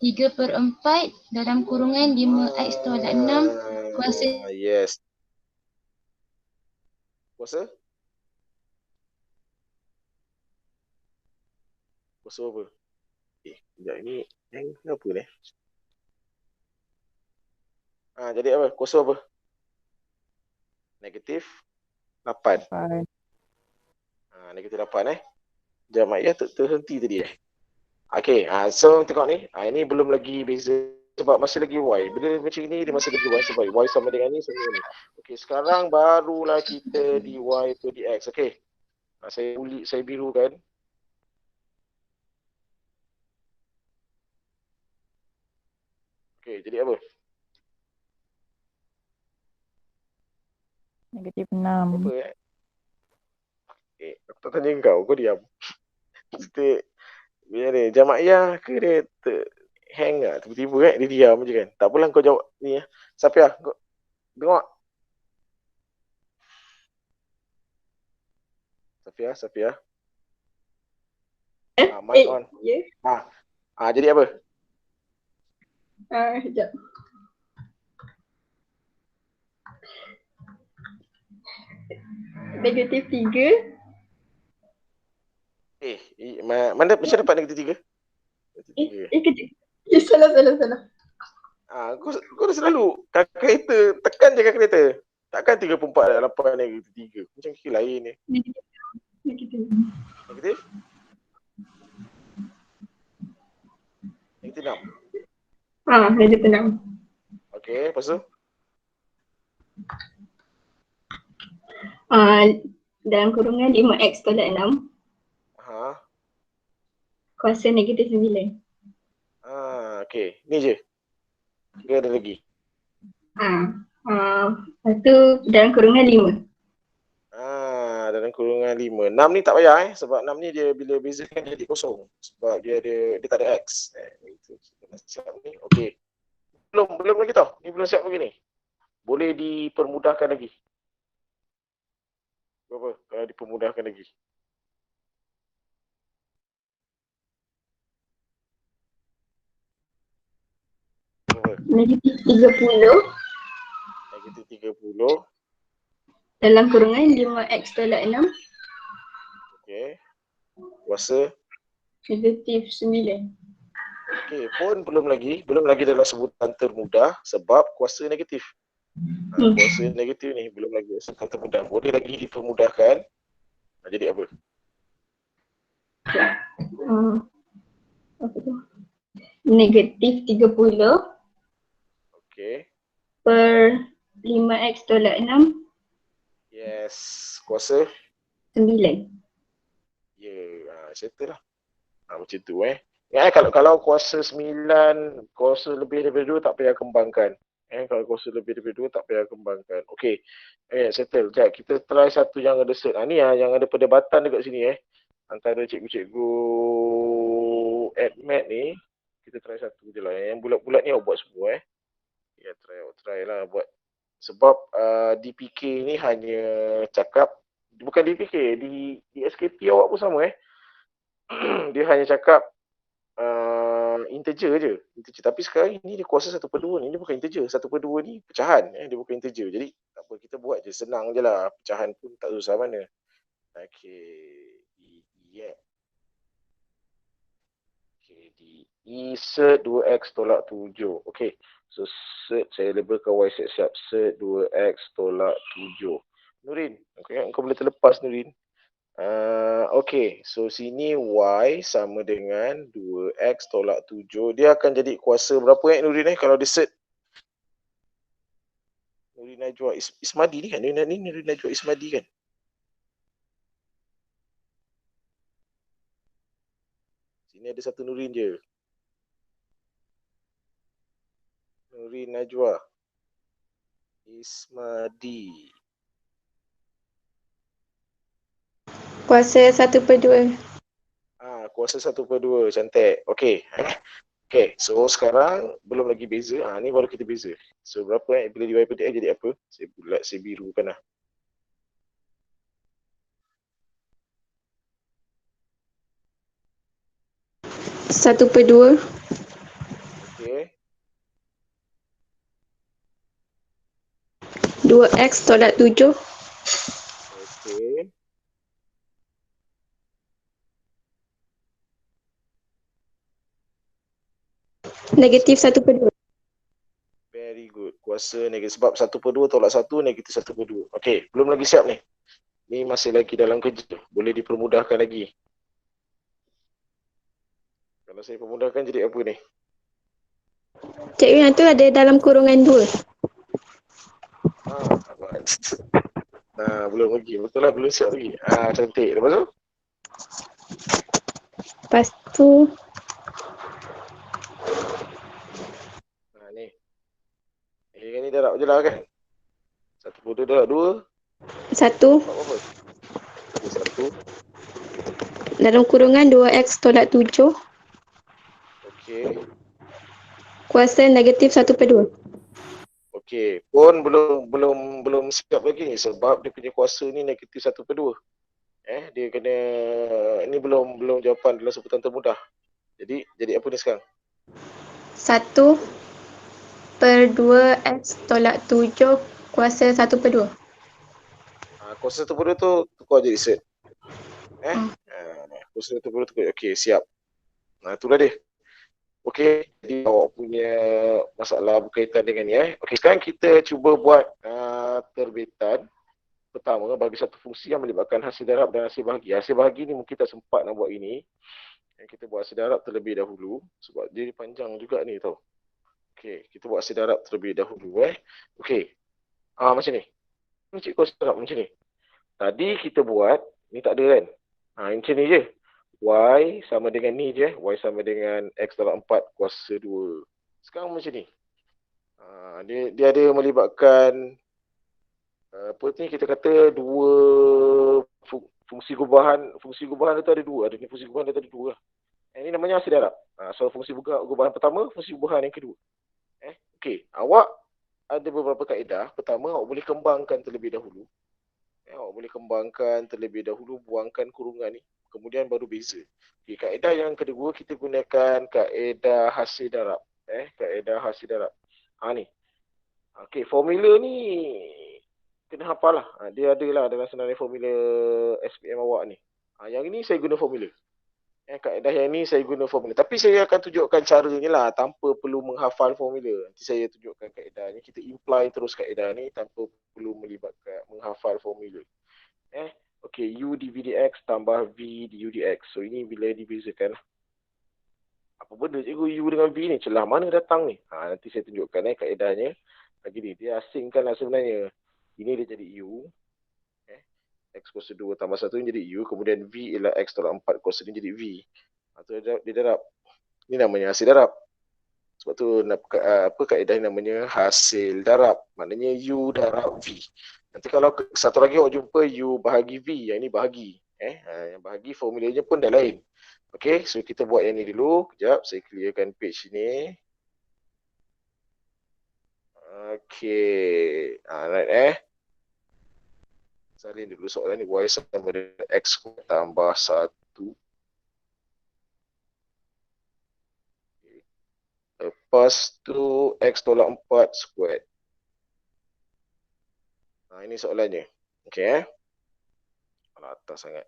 3/4 dalam kurungan 5x tolak 6 kuasa Yes. Kuasa? Kuasa apa? Sekejap ni. Apa ni? Jadi apa? Kuasa apa? Negatif 8. Fine. Negatif 8 Jamaiyah terhenti tadi Okay, so tengok ni. Ini belum lagi beza sebab masih lagi Y. Bila macam ni dia masih lagi Y sebab Y sama dengan ni sama dengan ni. Okay, sekarang barulah kita dy per dx. Okay. Saya biru kan. Okay, jadi apa? Negatif Apa 6. Aku tak tanya kau diam. Kita biar dia Jamaiyah ke dia hang lah tiba-tiba dia diam je kan. Tak apalah kau jawab ni Safiah, kau tengok. Safiah. Mic on. Ya. Jadi apa? Sekejap. Negatif 3. Mana macam dapat negatif 3? Kejap. Salah. Kau dah selalu kalkulator, tekan je kalkulator. Takkan 3/4 negatif 3. Macam kira lain ni. Negatif. Negatif? Negatif 6. Negatif 6. Okey, lepas tu? Dalam kurungan 5x tolak 6. Kuasa negatif 9. Okey. Ni je. Ke ada lagi? Lepas tu dalam kurungan 5. Dalam kurungan 5. 6 ni tak payah sebab 6 ni dia bila bezakan jadi kosong. Sebab dia tak ada X. Itu siap ni. Okey. Belum lagi tau. Ni belum siap lagi ni. Boleh dipermudahkan lagi. Berapa? Kalau dipermudahkan lagi. Berapa? Negatif 30. Negatif 30. Dalam kurungan 5x tolak 6. Okey. Kuasa? Negatif 9. Okey, pun belum lagi dalam sebutan termudah sebab kuasa negatif. Kuasa negatif ni belum lagi sebutan termudah. Boleh lagi dipermudahkan. Jadi apa? Apa tu? Negatif 30. Okey. Per 5x tolak 6. Yes. Kuasa? 9. Settle lah. Macam tu kalau kuasa 9, kuasa lebih daripada 2 tak payah kembangkan. Kalau kuasa lebih daripada 2 tak payah kembangkan. Okey. Settle. Sekejap, kita try satu yang ada set. Ni yang ada perdebatan dekat sini antara cikgu-cikgu admat ni. Kita try satu je lah. Yang bulat-bulat ni awak buat semua try lah buat. Sebab DPK ni hanya cakap, bukan DPK, di SKP awak pun sama dia hanya cakap integer je. Tapi sekarang ni dia kuasa 1/2 ni, dia bukan integer. 1/2 ni pecahan, dia bukan integer. Jadi tak apa, kita buat je, senang je lah. Pecahan pun tak susah mana. Okey. E set 2x tolak 7. Okey. So set saya labelkan Y set siap. Set 2x tolak 7. Nurin, kau boleh terlepas Nurin. Okey, so sini Y sama dengan 2x tolak 7. Dia akan jadi kuasa berapa Nurin kalau dia set? Nurin Najwa Ismadi ni kan? Nurin Najwa Ismadi kan? Sini ada satu Nurin je. Nurin Najwa Ismadi. Kuasa 1/2. Kuasa 1/2. Cantik. Okey. Okay, so sekarang belum lagi beza. Ni baru kita beza. So berapa bila dy per dx jadi apa? Saya bulat, saya birukan lah. Satu per dua. Okay. 2x tolak 7. Okay. Negatif 1 per 2. Very good. Kuasa negatif sebab 1 per 2 tolak 1 negatif 1 per 2. Okay, belum lagi siap ni. Ni masih lagi dalam kerja. Boleh dipermudahkan lagi. Kalau saya permudahkan jadi apa ni? Cikgu yang tu ada dalam kurungan 2. Belum lagi. Betul lah, belum siap lagi. Cantik. Lepas tu? Lepas tu Ni. Ni darab je lah kan? 1 per 2 darab 2. 1 Apa? 1. dalam kurungan 2x tolak 7. Okey. Kuasa negatif 1 per 2. Okey. Pun belum siap lagi ni sebab dia punya kuasa ni negatif 1 per 2. Dia kena ni belum jawapan dalam sebutan termudah. Jadi apa ni sekarang? 1 per 2x tolak 7 kuasa 1 per 2. Kuasa 1 per 2 tu tukar jadi set. Kuasa 1 per 2 tukar. Okey, siap. Itulah dia. Okey, jadi awak punya masalah berkaitan dengan ni. Okey, sekarang kita cuba buat terbitan pertama bagi satu fungsi yang melibatkan hasil darab dan hasil bahagi. Hasil bahagi ni mungkin tak sempat nak buat ini. Kita buat hasil darab terlebih dahulu sebab dia panjang juga ni tau. Okey, kita buat hasil darab terlebih dahulu. Okey. Macam ni. Cikgu hasil darab macam ni. Tadi kita buat, ni tak ada kan? Macam ni je. Y sama dengan ni je. Y sama dengan X darab 4 kuasa 2. Sekarang macam ni. Dia ada melibatkan apa ni kita kata dua fungsi gubahan. Fungsi gubahan tu ada dua. Ada ni fungsi gubahan tu ada dua lah. Ini namanya hasil darab. So fungsi gubahan pertama, fungsi gubahan yang kedua. Okey, awak ada beberapa kaedah. Pertama, awak boleh kembangkan terlebih dahulu. Awak boleh kembangkan terlebih dahulu, buangkan kurungan ni. Kemudian baru beza. Okay, kaedah yang kedua kita gunakan kaedah hasil darab. Kaedah hasil darab. Ni. Okey, formula ni kena hafal lah. Dia ada lah dalam senarai formula SPM awak ni. Yang ini saya guna formula. Kaedah yang ni saya guna formula. Tapi saya akan tunjukkan caranya lah tanpa perlu menghafal formula. Nanti saya tunjukkan kaedahnya. Kita imply terus kaedah ni tanpa perlu melibatkan menghafal formula. Okey, U dV dx tambah V du dx. So ini bila dibezakan. Apa benda cikgu U dengan V ni? Celah mana datang ni? Nanti saya tunjukkan kaedahnya. Gini, dia asingkan lah sebenarnya. Ini dia jadi U. X kuasa 2 tambah 1 ni jadi U. Kemudian V ialah X tolak 4 kuasa ni jadi V. Dia darab. Ini namanya hasil darab. Sebab tu kaedah ni namanya hasil darab. Maknanya U darab V. Nanti kalau satu lagi awak jumpa U bahagi V. Yang ini bahagi. Yang bahagi formulanya pun dah lain. Okey, so kita buat yang ni dulu. Kejap, saya clearkan page ni. Okey. Right salin dulu soalan ni. Y sama dengan X tambah 1. Lepas tu X tolak 4 squared. Ini soalannya. Okey atas sangat.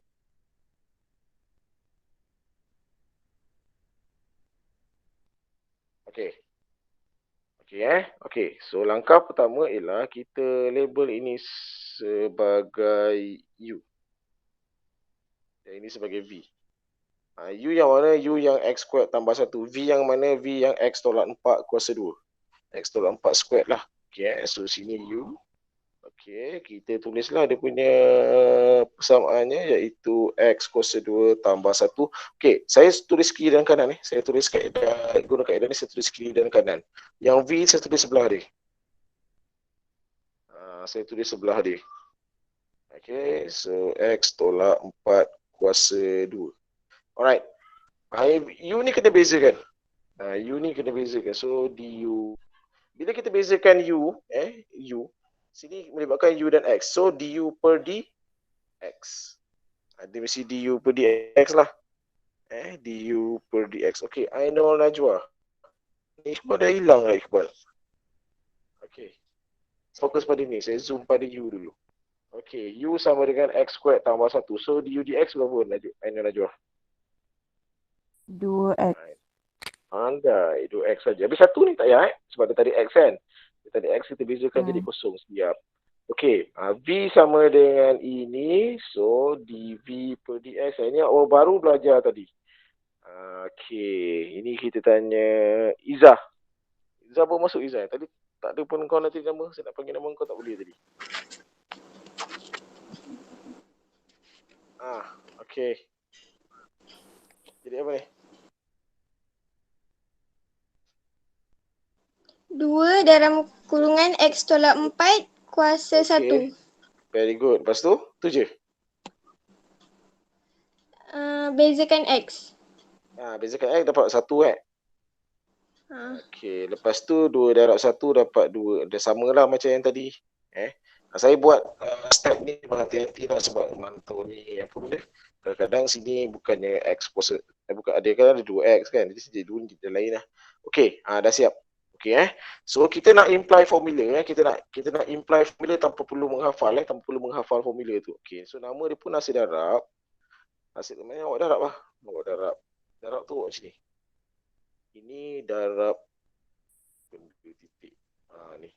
Okey. Okey, so langkah pertama ialah kita label ini sebagai U. Dan ini sebagai V. U yang mana? U yang X squared tambah 1. V yang mana? V yang X tolak 4 kuasa 2. X tolak 4 squared lah. Okey, so sini U. Okey, kita tulislah dia punya persamaannya iaitu X kuasa 2 tambah 1. Okey, saya tulis kiri dan kanan ni. Saya tulis kaedah, guna kaedah ni saya tulis kiri dan kanan. Yang V saya tulis sebelah dia. Saya tulis sebelah dia. Okey, so X tolak 4 kuasa 2. Alright. U ni kena bezakan. U ni kena bezakan. So du. Bila kita bezakan U, U, sini melibatkan U dan X. So du per dx. Dia mesti du per dx lah. Du per dx. Okay, Ainul Najwa. Iqbal dah hilang lah Iqbal. Okay. Fokus pada ni. Saya zoom pada U dulu. Okay, U sama dengan X squared tambah 1. So du dx berapa Ainul Najwa? 2x. Andai, 2x saja. Habis 1 ni tak payah sebab dia tadi X kan. Dia tadi X kita bezakan jadi kosong siap. Okey, V sama dengan ini. So dV per dx. Ini awak baru belajar tadi. Okey, ini kita tanya Izzah. Izzah baru masuk Izzah. Tadi tak ada pun kau nanti nama. Saya nak panggil nama kau tak boleh tadi. Okey. Jadi apa ni? 2 dalam kurungan X tolak 4 kuasa 1. Very good. Lepas tu je. Bezakan X. Bezakan X dapat 1 Okey, lepas tu 2 darab 1 dapat 2. Dah samalah macam yang tadi. Saya buat step ni berhati-hati lah sebab mantau ni apa benda. Kadang-kadang sini bukannya X kuasa. Bukan ada kan ada 2X kan. Jadi 2 ni dia lain lah. Okey, dah siap. Okey So kita nak imply formula kita nak imply formula tanpa perlu menghafal tanpa perlu menghafal formula tu. Okey, so nama dia pun nasi darab. Nasi mana awak darab lah. Awak darab. Darab tu awak macam ni. Ini darab titik. Ni.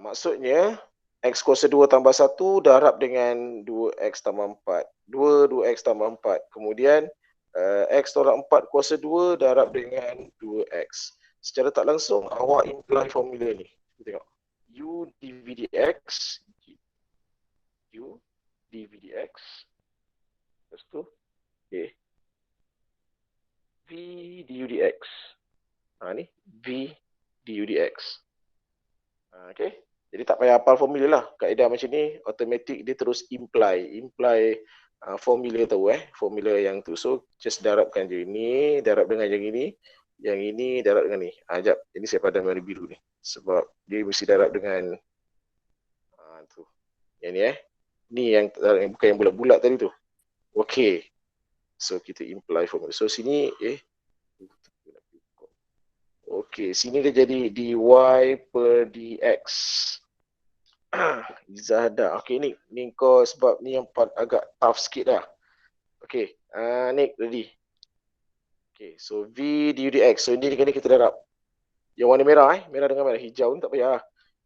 Maksudnya X kuasa 2 tambah 1 darab dengan 2X tambah 4. 2X tambah 4. Kemudian X tolak 4 kuasa 2 darab dengan 2X. Secara tak langsung awak imply formula ni. Kita tengok. U dV dx. U dV dx. Lepas tu. Okay. V du dx. Ni V du dx. Okay. Jadi tak payah hafal formula lah. Kaedah macam ni automatic dia terus imply formula tu formula yang tu. So just darabkan je ini darab dengan yang ini. Yang ini darab dengan ni. Sekejap. Ini saya padam warna biru ni. Sebab dia mesti darab dengan tu. Yang ni Ni yang bukan yang bulat-bulat tadi tu. Okay. So kita imply formula. So sini okay, sini dia jadi dy per dx. Izzah dah. Okay, ni kau sebab ni yang agak tough sikit dah. Okay, Nick ready. Okay, so V du dx. So ni kita darab. Yang warna merah merah dengan merah. Hijau ni tak payah.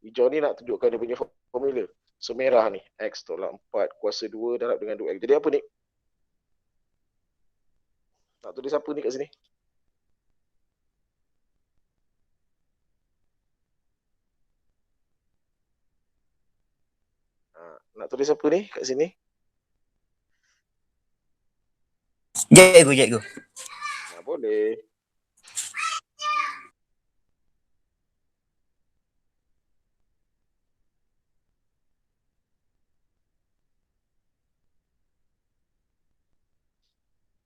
Hijau ni nak tunjukkan dia punya formula. So merah ni. X tolak 4 kuasa 2 darab dengan 2x. Jadi apa ni? Nak tulis apa ni kat sini? Nak tulis apa ni kat sini? Cikgu. Boleh.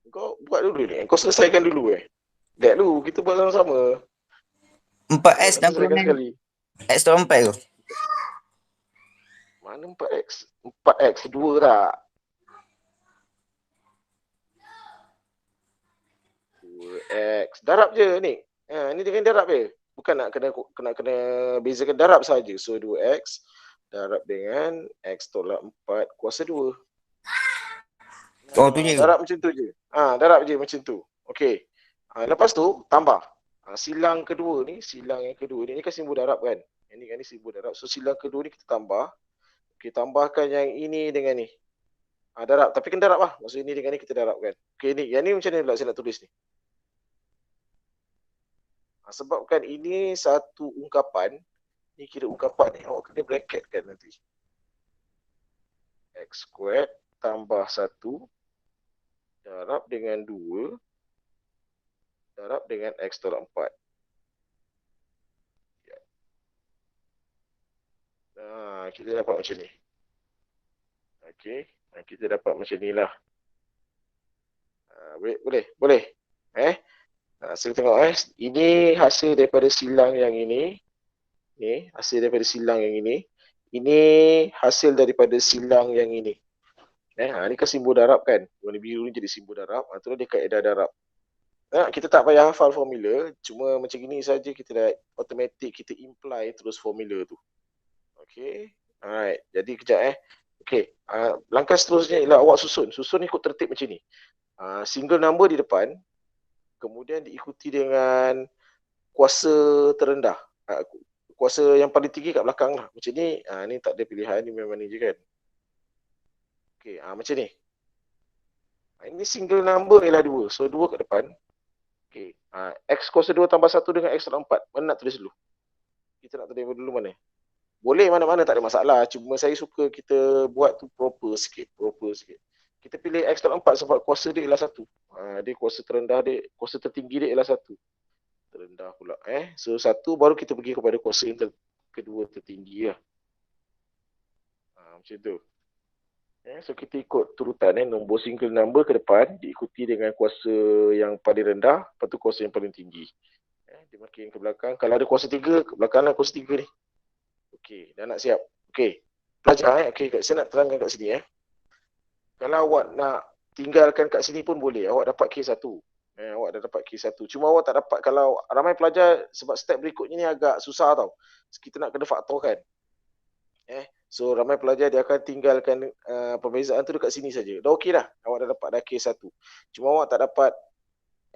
Kau buat dulu ni. Kau selesaikan dulu Dek dulu, kita buat sama-sama. 4x dan kurungan X tolak 4 tu. Mana 4x? 4x 2 tak? 2x. Darab je ni. Ni dengan darab je. Bukan nak kena bezakan darab saja. So 2x darab dengan x tolak 4 kuasa 2. Tu je. Darab macam tu je. Darab je macam tu. Okey. Lepas tu tambah. Silang kedua ni, silang yang kedua ni kan simbol darab kan. Ini kan ni simbol darab. So silang kedua ni kita tambah. Okey, tambahkan yang ini dengan ni. Darab. Tapi kan darab lah. Maksud ini dengan ni kita darabkan. Okey ni. Yang ni macam mana pula saya nak tulis ni? Sebabkan ini satu ungkapan. Ni kira ungkapan ni. Awak kena bracket kan nanti. X squared tambah 1 darab dengan 2 darab dengan x tolak 4. Kita dapat macam ni. Okey, kita dapat macam ni lah. Boleh. So tengok ini hasil daripada silang yang ini. Ni hasil daripada silang yang ini. Ini hasil daripada silang yang ini. Ni kan simbol darab kan. Warna biru ni jadi simbol darab. Itulah dia kaedah darab. Kita tak payah hafal formula. Cuma macam gini saja kita dah automatic kita imply terus formula tu. Okay. Alright. Jadi kejap Okay. Langkah seterusnya ialah awak susun. Susun ikut tertib macam ni. Single number di depan. Kemudian diikuti dengan kuasa terendah. Kuasa yang paling tinggi kat belakang lah. Macam ni. Ni tak ada pilihan. Ni memang ni je kan. Okay. Macam ni. Ini single number ialah 2. So 2 kat depan. Okay. X kuasa 2 tambah 1 dengan X tambah 4. Mana nak tulis dulu? Kita nak tulis dulu mana? Boleh mana-mana tak ada masalah. Cuma saya suka kita buat tu proper sikit. Kita pilih X tambah 4 sebab kuasa dia ialah 1. Dia kuasa terendah dia, kuasa tertinggi dia ialah 1. Terendah pula. So 1 baru kita pergi kepada kuasa yang kedua tertinggi lah. Macam tu. So kita ikut turutan nombor single number ke depan diikuti dengan kuasa yang paling rendah, lepas tu kuasa yang paling tinggi. Dia makin ke belakang. Kalau ada kuasa 3, ke belakang lah kuasa 3 ni. Okey, dah nak siap. Okey. Pelajar okey, saya nak terangkan kat sini Kalau awak nak tinggalkan kat sini pun boleh. Awak dapat K1. Awak dah dapat K1. Cuma awak tak dapat kalau ramai pelajar sebab step berikutnya ni agak susah tau. Kita nak kena faktorkan. So ramai pelajar dia akan tinggalkan perbezaan tu dekat sini saja. Dah okey dah. Awak dah dapat dah K1. Cuma awak tak dapat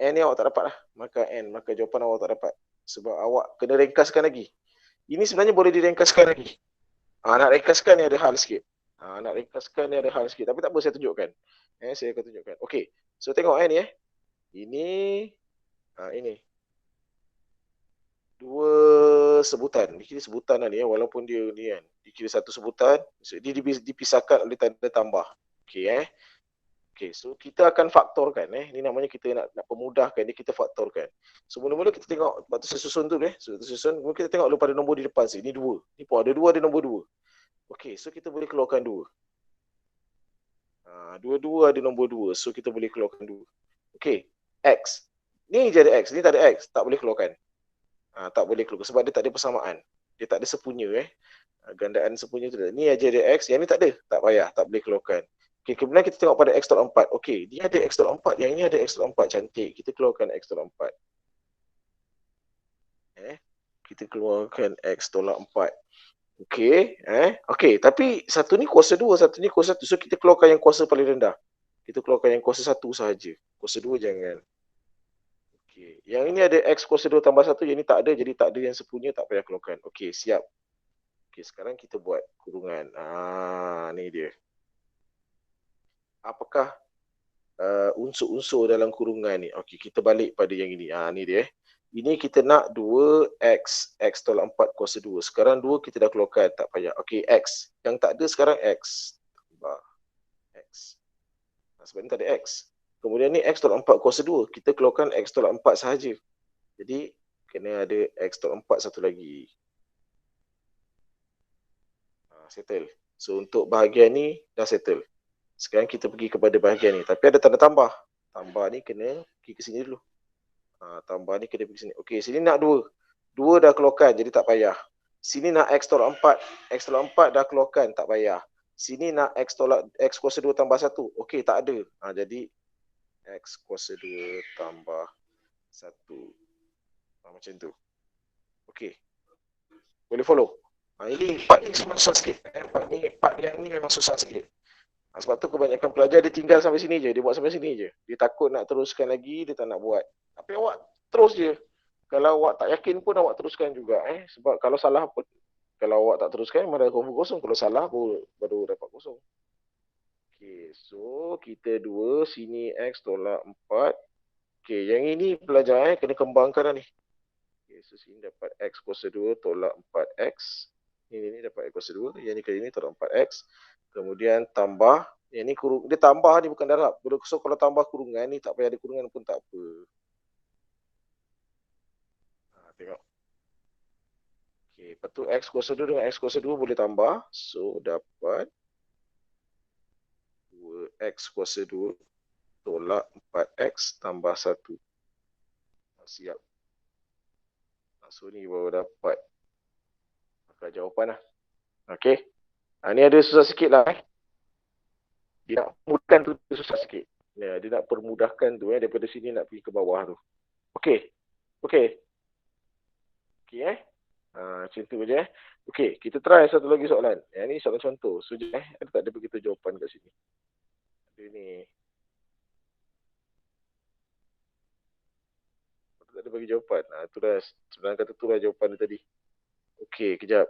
N ni awak tak dapat lah. Maka jawapan awak tak dapat. Sebab awak kena ringkaskan lagi. Ini sebenarnya boleh direngkaskan lagi. Nak ringkaskan ni ada hal sikit. Tapi tak apa saya tunjukkan. Saya akan tunjukkan. Okey. So tengok ni Ini dua sebutan. Dikira sebutan lah ni walaupun dia ni kan. Dikira satu sebutan. So, dia dipisahkan oleh tanda tambah. Okey Okay, so kita akan faktorkan Ni namanya kita nak pemudahkan dia, kita faktorkan. So mula-mula kita tengok waktu susun tu susun, kemudian kita tengok dulu pada nombor di depan sini. Ini 2. Ni pun ada 2, ada nombor 2. Okey, so kita boleh keluarkan 2. Dua-dua ada nombor 2. So kita boleh keluarkan 2. Okey, X. Ni je ada X, ni tak ada X, tak boleh keluarkan. Tak boleh keluar sebab dia tak ada persamaan. Dia tak ada sepunya gandaan sepunya tu. Ni aja ada X, yang ni tak ada. Tak payah, tak boleh keluarkan. Okay, kemudian kita tengok pada X tolak 4. Okey, dia ada X tolak 4. Yang ini ada X tolak 4. Cantik. Kita keluarkan X tolak 4. Kita keluarkan X tolak 4. Okey. Okey, tapi satu ni kuasa 2, satu ni kuasa 1. So, kita keluarkan yang kuasa paling rendah. Kita keluarkan yang kuasa 1 sahaja. Kuasa 2 jangan. Okey. Yang ini ada X kuasa 2 tambah 1. Yang ini tak ada. Jadi, tak ada yang sepunya. Tak payah keluarkan. Okey, siap. Okey, sekarang kita buat kurungan. Ni dia. Apakah unsur-unsur dalam kurungan ni? Okey, kita balik pada yang ini. Ni dia. Ini kita nak 2x tolak 4 kuasa 2. Sekarang 2 kita dah keluarkan, tak payah. Okey, x. Yang tak ada sekarang x. X. Sebab ni tak ada x. Kemudian ni x tolak 4 kuasa 2. Kita keluarkan x tolak 4 sahaja. Jadi, kena ada x tolak 4 satu lagi. Settle. So, untuk bahagian ni dah settle. Sekarang kita pergi kepada bahagian ni. Tapi ada tanda tambah. Tambah ni kena pergi ke sini dulu. Tambah ni kena pergi sini. Okey, sini nak 2. 2 dah keluarkan, jadi tak payah. Sini nak x tolak 4. X tolak 4 dah keluarkan, tak payah. Sini nak x kuasa 2 tambah 1. Okey, tak ada. Jadi x kuasa 2 tambah 1. Macam tu. Okey. Boleh follow? Ini part ni susah sikit. Part yang ni memang susah sikit. Sebab tu kebanyakan pelajar dia tinggal sampai sini je. Dia buat sampai sini je. Dia takut nak teruskan lagi, dia tak nak buat. Tapi awak terus je. Kalau awak tak yakin pun awak teruskan juga. Sebab kalau salah pun, kalau awak tak teruskan, mana kosong. Kalau salah baru dapat kosong. Okay, so kita 2, sini x tolak 4. Okay, yang ini pelajar kena kembangkan dah ni. Okay, so sini dapat x kuasa 2 tolak 4x. Ini dapat x kuasa 2. Yang ni kali ni tolak 4x. Kemudian tambah, yang ni dia tambah ni bukan darab. So kalau tambah kurungan ni tak payah ada kurungan pun tak apa. Tengok. Okey, lepas tu x kuasa 2 dengan x kuasa 2 boleh tambah. So dapat 2x kuasa 2 tolak 4x tambah 1. Siap. So ni baru dapat jawapan lah. Okey. Ni ada susah sikit lah Dia nak permudahkan tu dia susah sikit. Dia nak permudahkan tu daripada sini nak pergi ke bawah tu. Okey. Okey. Okey macam tu je Okey, kita try satu lagi soalan. Yang ni soalan contoh. So ada tak ada begitu jawapan kat sini? Ada ni. Tak ada bagi jawapan. Tu dah sebenarnya kata tu lah jawapan dia tadi. Okey, kejap.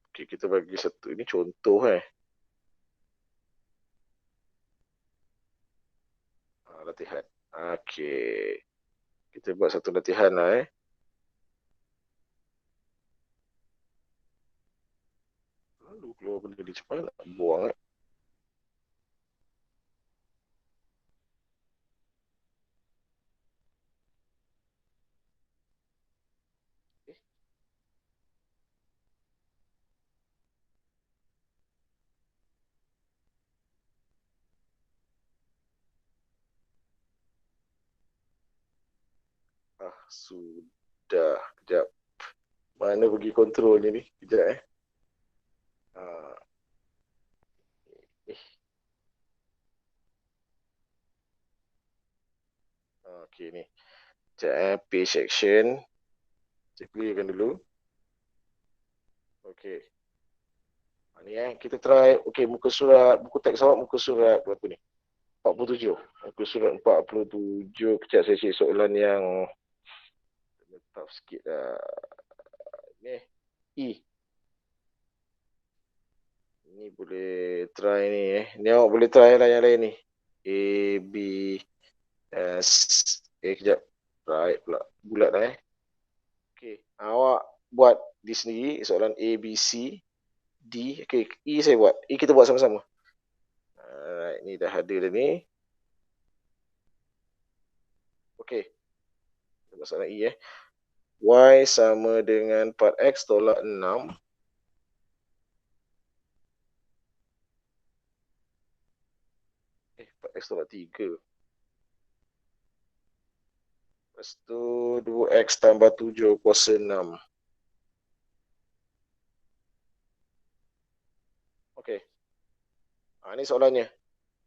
Okey, kita bagi satu. Ini contoh latihan. Okey. Kita buat satu latihan lah Lalu keluar benda ni cepat nak buang sudah. Kejap. Mana pergi kontrolnya ni? Kejap Okey ni. Sekejap page action. Saya clearkan dulu. Okey. Ni kita try. Okey, muka surat, buku teks awak muka surat berapa ni? 47. Muka surat 47. Kejap saya cek soalan yang tough sikit lah. Ni. Ni boleh try ni Ni awak boleh try lah yang lain ni. A, B, S. Kejap. Right pula. Bulat lah Okey. Awak buat di sendiri soalan A, B, C, D. Okey, E saya buat. E kita buat sama-sama. Alright, ni dah ada dah ni. Okey. Kita buat soalan E Y sama dengan 4X tolak 6. X tolak 3. Lepas tu 2X tambah 7 kuasa 6. Okey. Ni soalannya.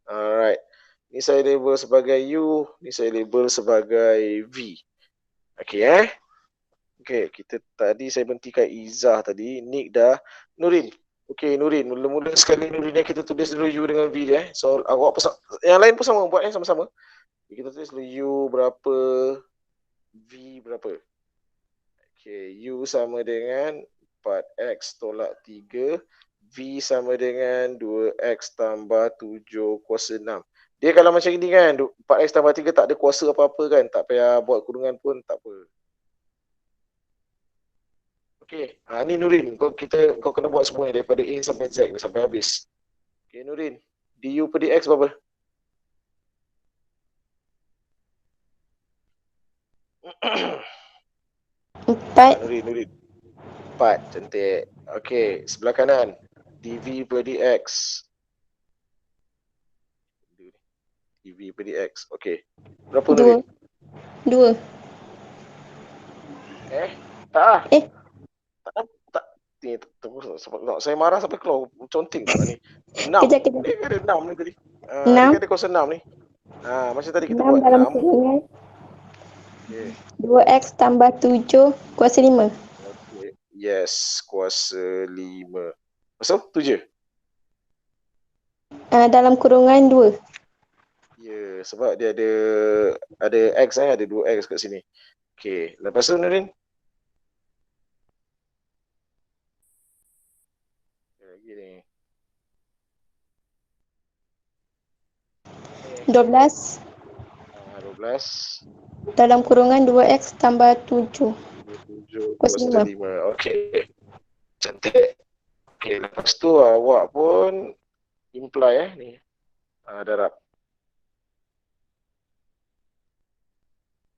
Alright. Ni saya label sebagai U. Ni saya label sebagai V. Okey Okey, tadi saya berhentikan Izzah tadi. Nick dah. Nurin. Okey, Nurin. Mula-mula sekali Nurin kita tulis dulu U dengan V dia. So, awak yang lain pun sama buat sama-sama. Kita tulis dulu U berapa, V berapa. Okey, U sama dengan 4X tolak 3. V sama dengan 2X tambah 7 kuasa 6. Dia kalau macam ini kan, 4X tambah 3 tak ada kuasa apa-apa kan. Tak payah buat kurungan pun tak apa. Okey, ni Nurin, kau kena buat semua daripada A sampai Z sampai habis. Okey Nurin, DU per DX berapa? Empat. Nurin. 4, cantik. Okey, sebelah kanan. DV per DX. DV per DX. Okey. Berapa Nurin? 2. Tak. Saya marah sampai keluar conting tak ni. 6. Kejap. Dia ada 6 ni tadi. 6. Dia ada kuasa 6 ni. Macam tadi kita 6 buat dalam 6. kurungan. Okay. 2X tambah 7 kuasa 5. Okay. Yes, kuasa 5. Maksud? 7? Dalam kurungan 2. Ya, sebab dia ada X ada 2X kat sini. Okay, lepas tu Nurin? Lagi ni. 12. 12. Dalam kurungan 2X tambah 7. 7 kuasa 5. Okey. Cantik. Okey, lepas tu awak pun imply ni. Darab.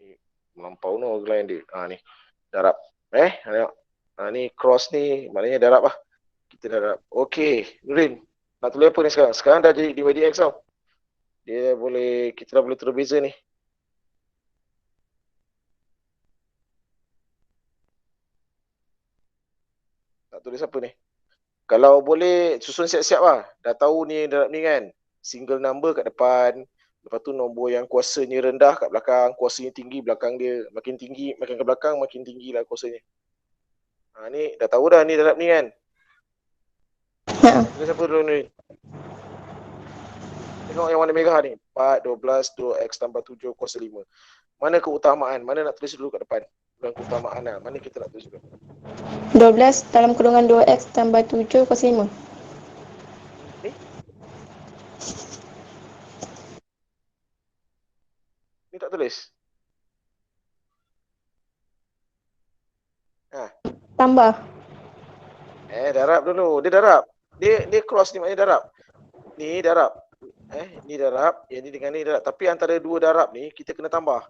Ni melampau no outline dia. Ni. Darab. Tengok. Ni cross ni maknanya darab lah. Kita darab. Okey, Nurin. Nak tulis apa ni sekarang? Sekarang dah jadi dy dx tau. Kita dah boleh terus beza ni. Nak tulis apa ni? Kalau boleh susun siap-siap lah. Dah tahu ni darab ni kan. Single number kat depan. Lepas tu nombor yang kuasanya rendah kat belakang. Kuasanya tinggi belakang dia. Makin tinggi, makin ke belakang makin tinggi lah kuasanya. Ni dah tahu dah ni darab ni kan. Tulis apa dulu ni? Tengok yang warna merah ni. 4, 12, 2x tambah 7 kuasa 5. Mana keutamaan? Mana nak tulis dulu kat depan? Bukan keutamaan lah. Mana kita nak tulis dulu? 12 dalam kurungan 2x tambah 7 kuasa 5. Ni tak tulis? Tambah. Darab dulu. Dia darab. Dia cross ni maknanya darab. Ni darab. Ni darab. Yang ni dengan ni darab. Tapi antara dua darab ni kita kena tambah.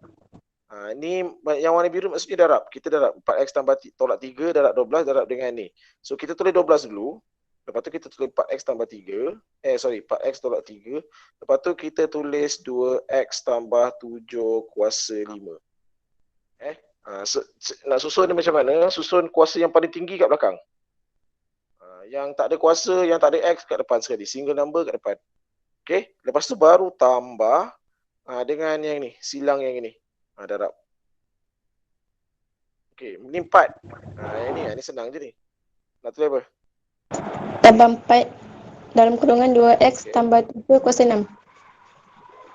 Ni yang warna biru maksudnya darab. Kita darab 4x tambah tolak 3 darab 12 darab dengan ni. So kita tulis 12 dulu. Lepas tu kita tulis 4x tambah 3. 4x tolak 3. Lepas tu kita tulis 2x tambah 7 kuasa 5. Nak susun ni macam mana? Susun kuasa yang paling tinggi kat belakang. Yang tak ada kuasa, yang tak ada x kat depan sekali. Single number kat depan. Okay. Lepas tu baru tambah dengan yang ni. Silang yang ini. Darab. Okay. Ni 4. Yang ni senang je ni. Nak tulis apa? Tambah 4 dalam kurungan 2x tambah 7 kuasa 6.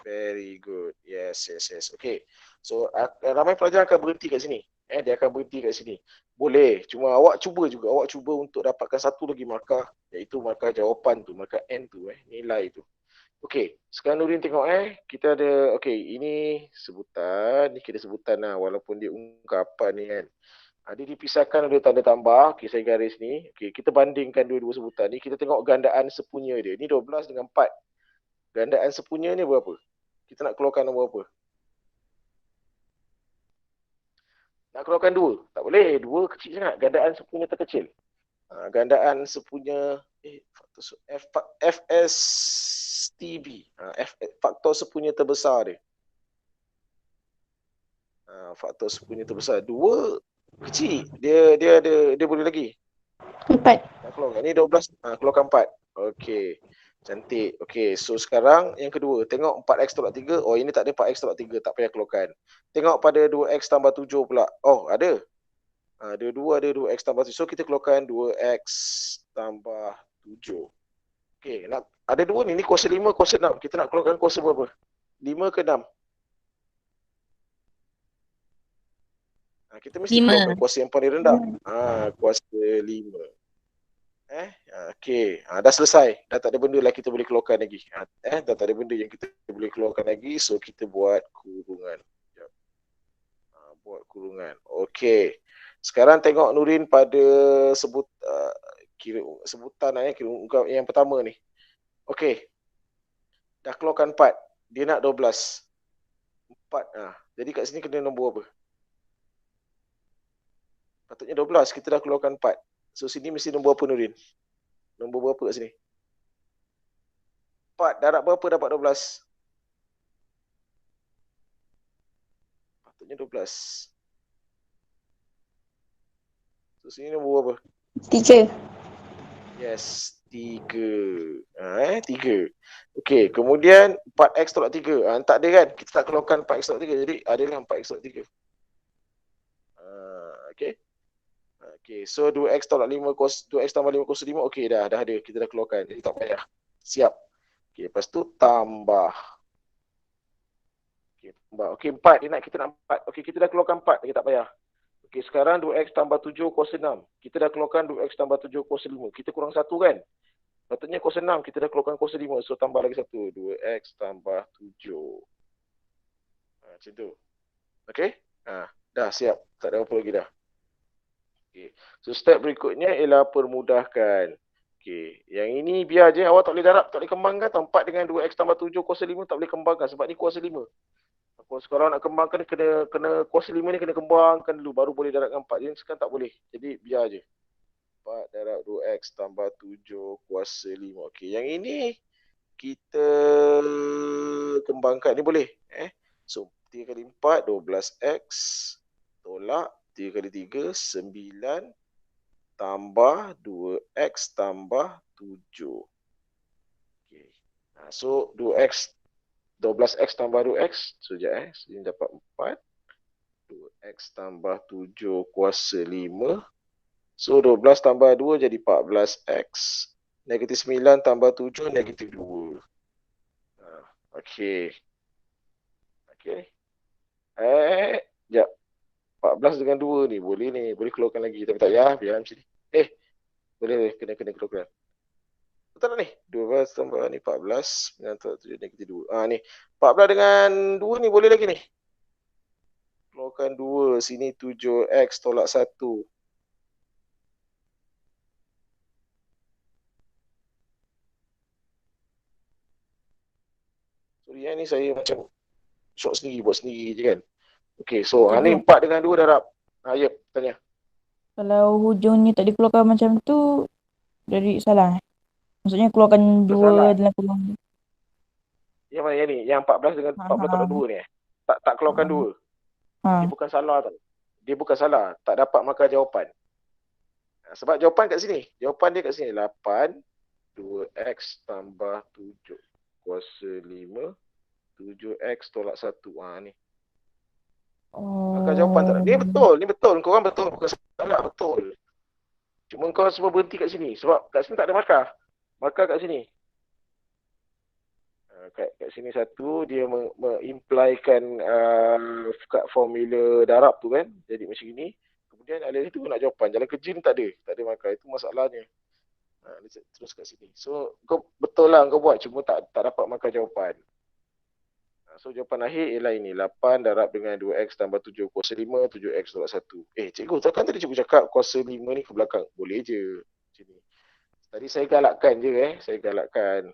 Very good. Yes. Okay. So, ramai pelajar akan berhenti kat sini. Dia akan berhenti kat sini. Boleh. Cuma awak cuba juga. Awak cuba untuk dapatkan satu lagi markah. Iaitu markah jawapan tu. Markah N tu. Nilai tu. Okay. Sekarang Nurin tengok kita ada. Okay. Ini sebutan. Ni kira sebutan lah. Walaupun dia ungkapan ni kan. Dia dipisahkan oleh tanda tambah. Okay. Saya garis ni. Okay. Kita bandingkan dua-dua sebutan ni. Kita tengok gandaan sepunya dia. Ni 12 dengan 4. Gandaan sepunya ni berapa? Kita nak keluarkan nombor apa? Nak keluarkan 2? Tak boleh. 2 kecil sangat. Gandaan sepunya terkecil. Gandaan sepunya FSTB. Faktor sepunya terbesar dia. Faktor sepunya terbesar. 2 kecil. Dia boleh lagi. 4. Nak keluarkan. Ni 12. Keluarkan 4. Okey. Cantik. Okey, so sekarang yang kedua. Tengok 4x tolak 3. Oh, ini tak ada 4x tolak 3. Tak payah keluarkan. Tengok pada 2x tambah 7 pula. Oh, ada. Dua-dua ada 2x tambah 7. So, kita keluarkan 2x tambah 7. Okey, ada dua ni. Ni kuasa 5, kuasa 6. Kita nak keluarkan kuasa berapa? 5 ke 6? Kita mesti keluarkan kuasa yang paling rendah. Kuasa 5. Okey, dah selesai. Dah tak ada benda lah kita boleh keluarkan lagi. Dah tak ada benda yang kita boleh keluarkan lagi. So kita buat kurungan. Buat kurungan. Okey. Sekarang tengok Nurin pada sebutan yang pertama ni. Okey. Dah keluarkan 4. Dia nak 12. 4. Jadi kat sini kena nombor apa? Patutnya 12. Kita dah keluarkan 4. So sini mesti nombor apa Nurin? Nombor berapa kat sini? 4 darab berapa dapat 12? Patutnya 12. So sini nombor berapa? 3. Yes, 3. 3. Okey, kemudian 4x tolak 3. Tak ada kan? Kita tak keluarkan 4x tolak 3. Jadi adalah 4x tolak 3. Okey. Okay, so 2x tolak 5 2x tambah 5 kuasa 5. Okey, dah ada. Kita dah keluarkan. Jadi tak payah. Siap. Okey, lepas tu tambah. Okey, 4. Kita nak 4. Okey, kita dah keluarkan 4. Jadi tak payah. Okey, sekarang 2x tambah 7 kuasa 6. Kita dah keluarkan 2x tambah 7 kuasa 5. Kita kurang 1 kan? Patutnya kuasa 6. Kita dah keluarkan kuasa 5. So tambah lagi 1. 2x tambah 7. Macam tu. Okey? Dah siap. Tak ada apa lagi dah. Okay. So step berikutnya ialah permudahkan. Okay. Yang ini biar je, awak tak boleh darab, tak boleh kembangkan. 4 dengan 2x tambah 7 kuasa 5 tak boleh kembangkan sebab ni kuasa 5. Kalau nak kembangkan kena kuasa 5 ni kena kembangkan dulu baru boleh darab dengan 4. Jadi sekarang tak boleh. Jadi biar je. 4 darab 2x tambah 7 kuasa 5. Okay. Yang ini kita kembangkan. Ni boleh. So 3 kali 4 12x tolak 3 kali 3, 9. tambah 2x tambah 7. Okay. So 12x tambah 2x. So sekejap Ini dapat 4. 2x tambah 7 kuasa 5. So 12 tambah 2 jadi 14x. Negatif 9 tambah 7 negatif 2. Okey. Sekejap. 14 dengan 2 ni boleh keluarkan lagi. Tapi tak payah, biar macam ni. Boleh kena keluarkan. Betul tak ni? 12 tambah ni 14, 9 tambah 7 negatif 2. Ni 14 dengan 2 ni boleh lagi ni. Keluarkan 2, sini 7x tolak 1. Sorry ni saya macam short sendiri, buat sendiri je kan. Okay, so ni 4 dengan 2 darab. Ya, tanya. Kalau hujungnya tak dikeluarkan macam tu, jadi salah. Maksudnya keluarkan Salah. 2 dalam kurung. Yang mana yang ni? Yang 14 dengan 14 tambah 2 ni Tak keluarkan 2. Dia bukan salah tau. Dia bukan salah. Tak dapat markah jawapan. Sebab jawapan kat sini. Jawapan dia kat sini. 8, 2x tambah 7 kuasa 5, 7x tolak 1. Ni. Markah jawapan tak ada. Ni betul. Korang betul. Bukan salah, betul. Cuma kau semua berhenti kat sini. Sebab kat sini tak ada markah. Markah kat sini. Kat sini satu, dia mengimplykan formula darab tu kan. Jadi macam ni. Kemudian ada itu nak jawapan. Jalan kerja ni tak ada markah. Itu masalahnya. Terus kat sini. So kau betul lah kau buat. Cuma tak dapat markah jawapan. So jawapan akhir ialah ini. 8 darab dengan 2x tambah 7 kuasa 5, 7x tolak 1. Cikgu, takkan tadi cikgu cakap kuasa 5 ni ke belakang? Boleh je. Macam ni. Tadi saya galakkan je Saya galakkan.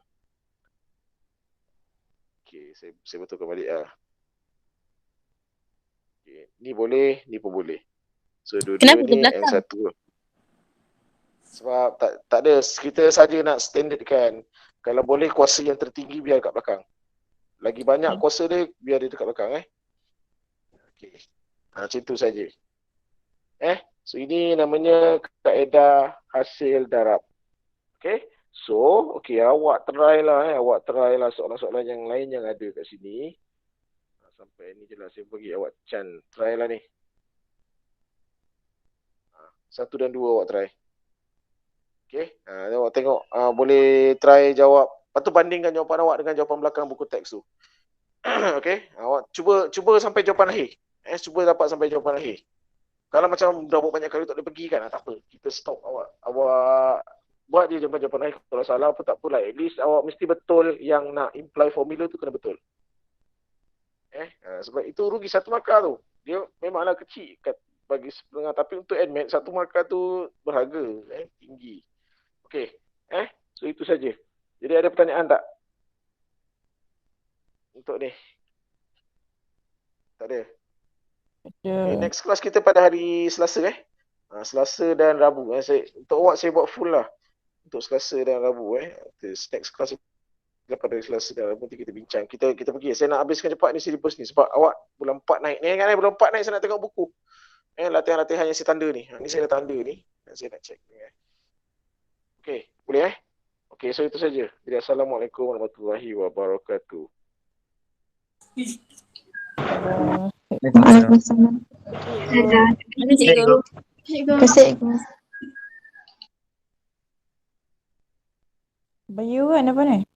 Okay, saya betulkan balik lah. Okay. Ni boleh, ni pun boleh. So dua-dua ni M1. Sebab tak ada, kita saja nak standardkan. Kalau boleh kuasa yang tertinggi biar kat belakang. Lagi banyak kuasa dia, biar dia dekat belakang Okay. Macam tu saja. So ini namanya kaedah hasil darab. Okay. So, awak try lah soalan-soalan yang lain yang ada kat sini. Sampai ni je lah saya bagi awak chance. Try lah ni. 1 dan 2 awak try. Okay. Awak tengok boleh try jawab. Lepas tu bandingkan jawapan awak dengan jawapan belakang buku teks tu. Okay. Awak cuba sampai jawapan akhir. Cuba dapat sampai jawapan akhir. Kalau macam dah buat banyak kali tak boleh pergi kan, tak apa. Kita stop awak. Awak buat je jawapan akhir. Kalau salah pun tak apalah. At least awak mesti betul yang nak imply formula tu kena betul. Sebab itu rugi 1 markah tu. Dia memanglah kecil bagi setengah. Tapi untuk admit 1 markah tu berharga. Tinggi. Okay. So itu saja. Jadi ada pertanyaan tak? Untuk ni. Tak ada. Okay, next class kita pada hari Selasa Selasa dan Rabu. Untuk awak saya buat full lah. Untuk Selasa dan Rabu next class pada hari Selasa dan Rabu nanti kita bincang. Kita pergi. Saya nak habiskan cepat ni silibus ni sebab awak bulan 4 naik. Ni kan bulan 4 naik saya nak tengok buku. Latihan-latihan yang saya tanda ni. Ni saya dah tanda ni. Saya nak check. Okay, boleh Okay, so itu saja. Jadi Assalamualaikum warahmatullahi wabarakatuh. Waalaikumsalam. Terima kasih cikgu. Terima kasih. Bayu kan apa ni?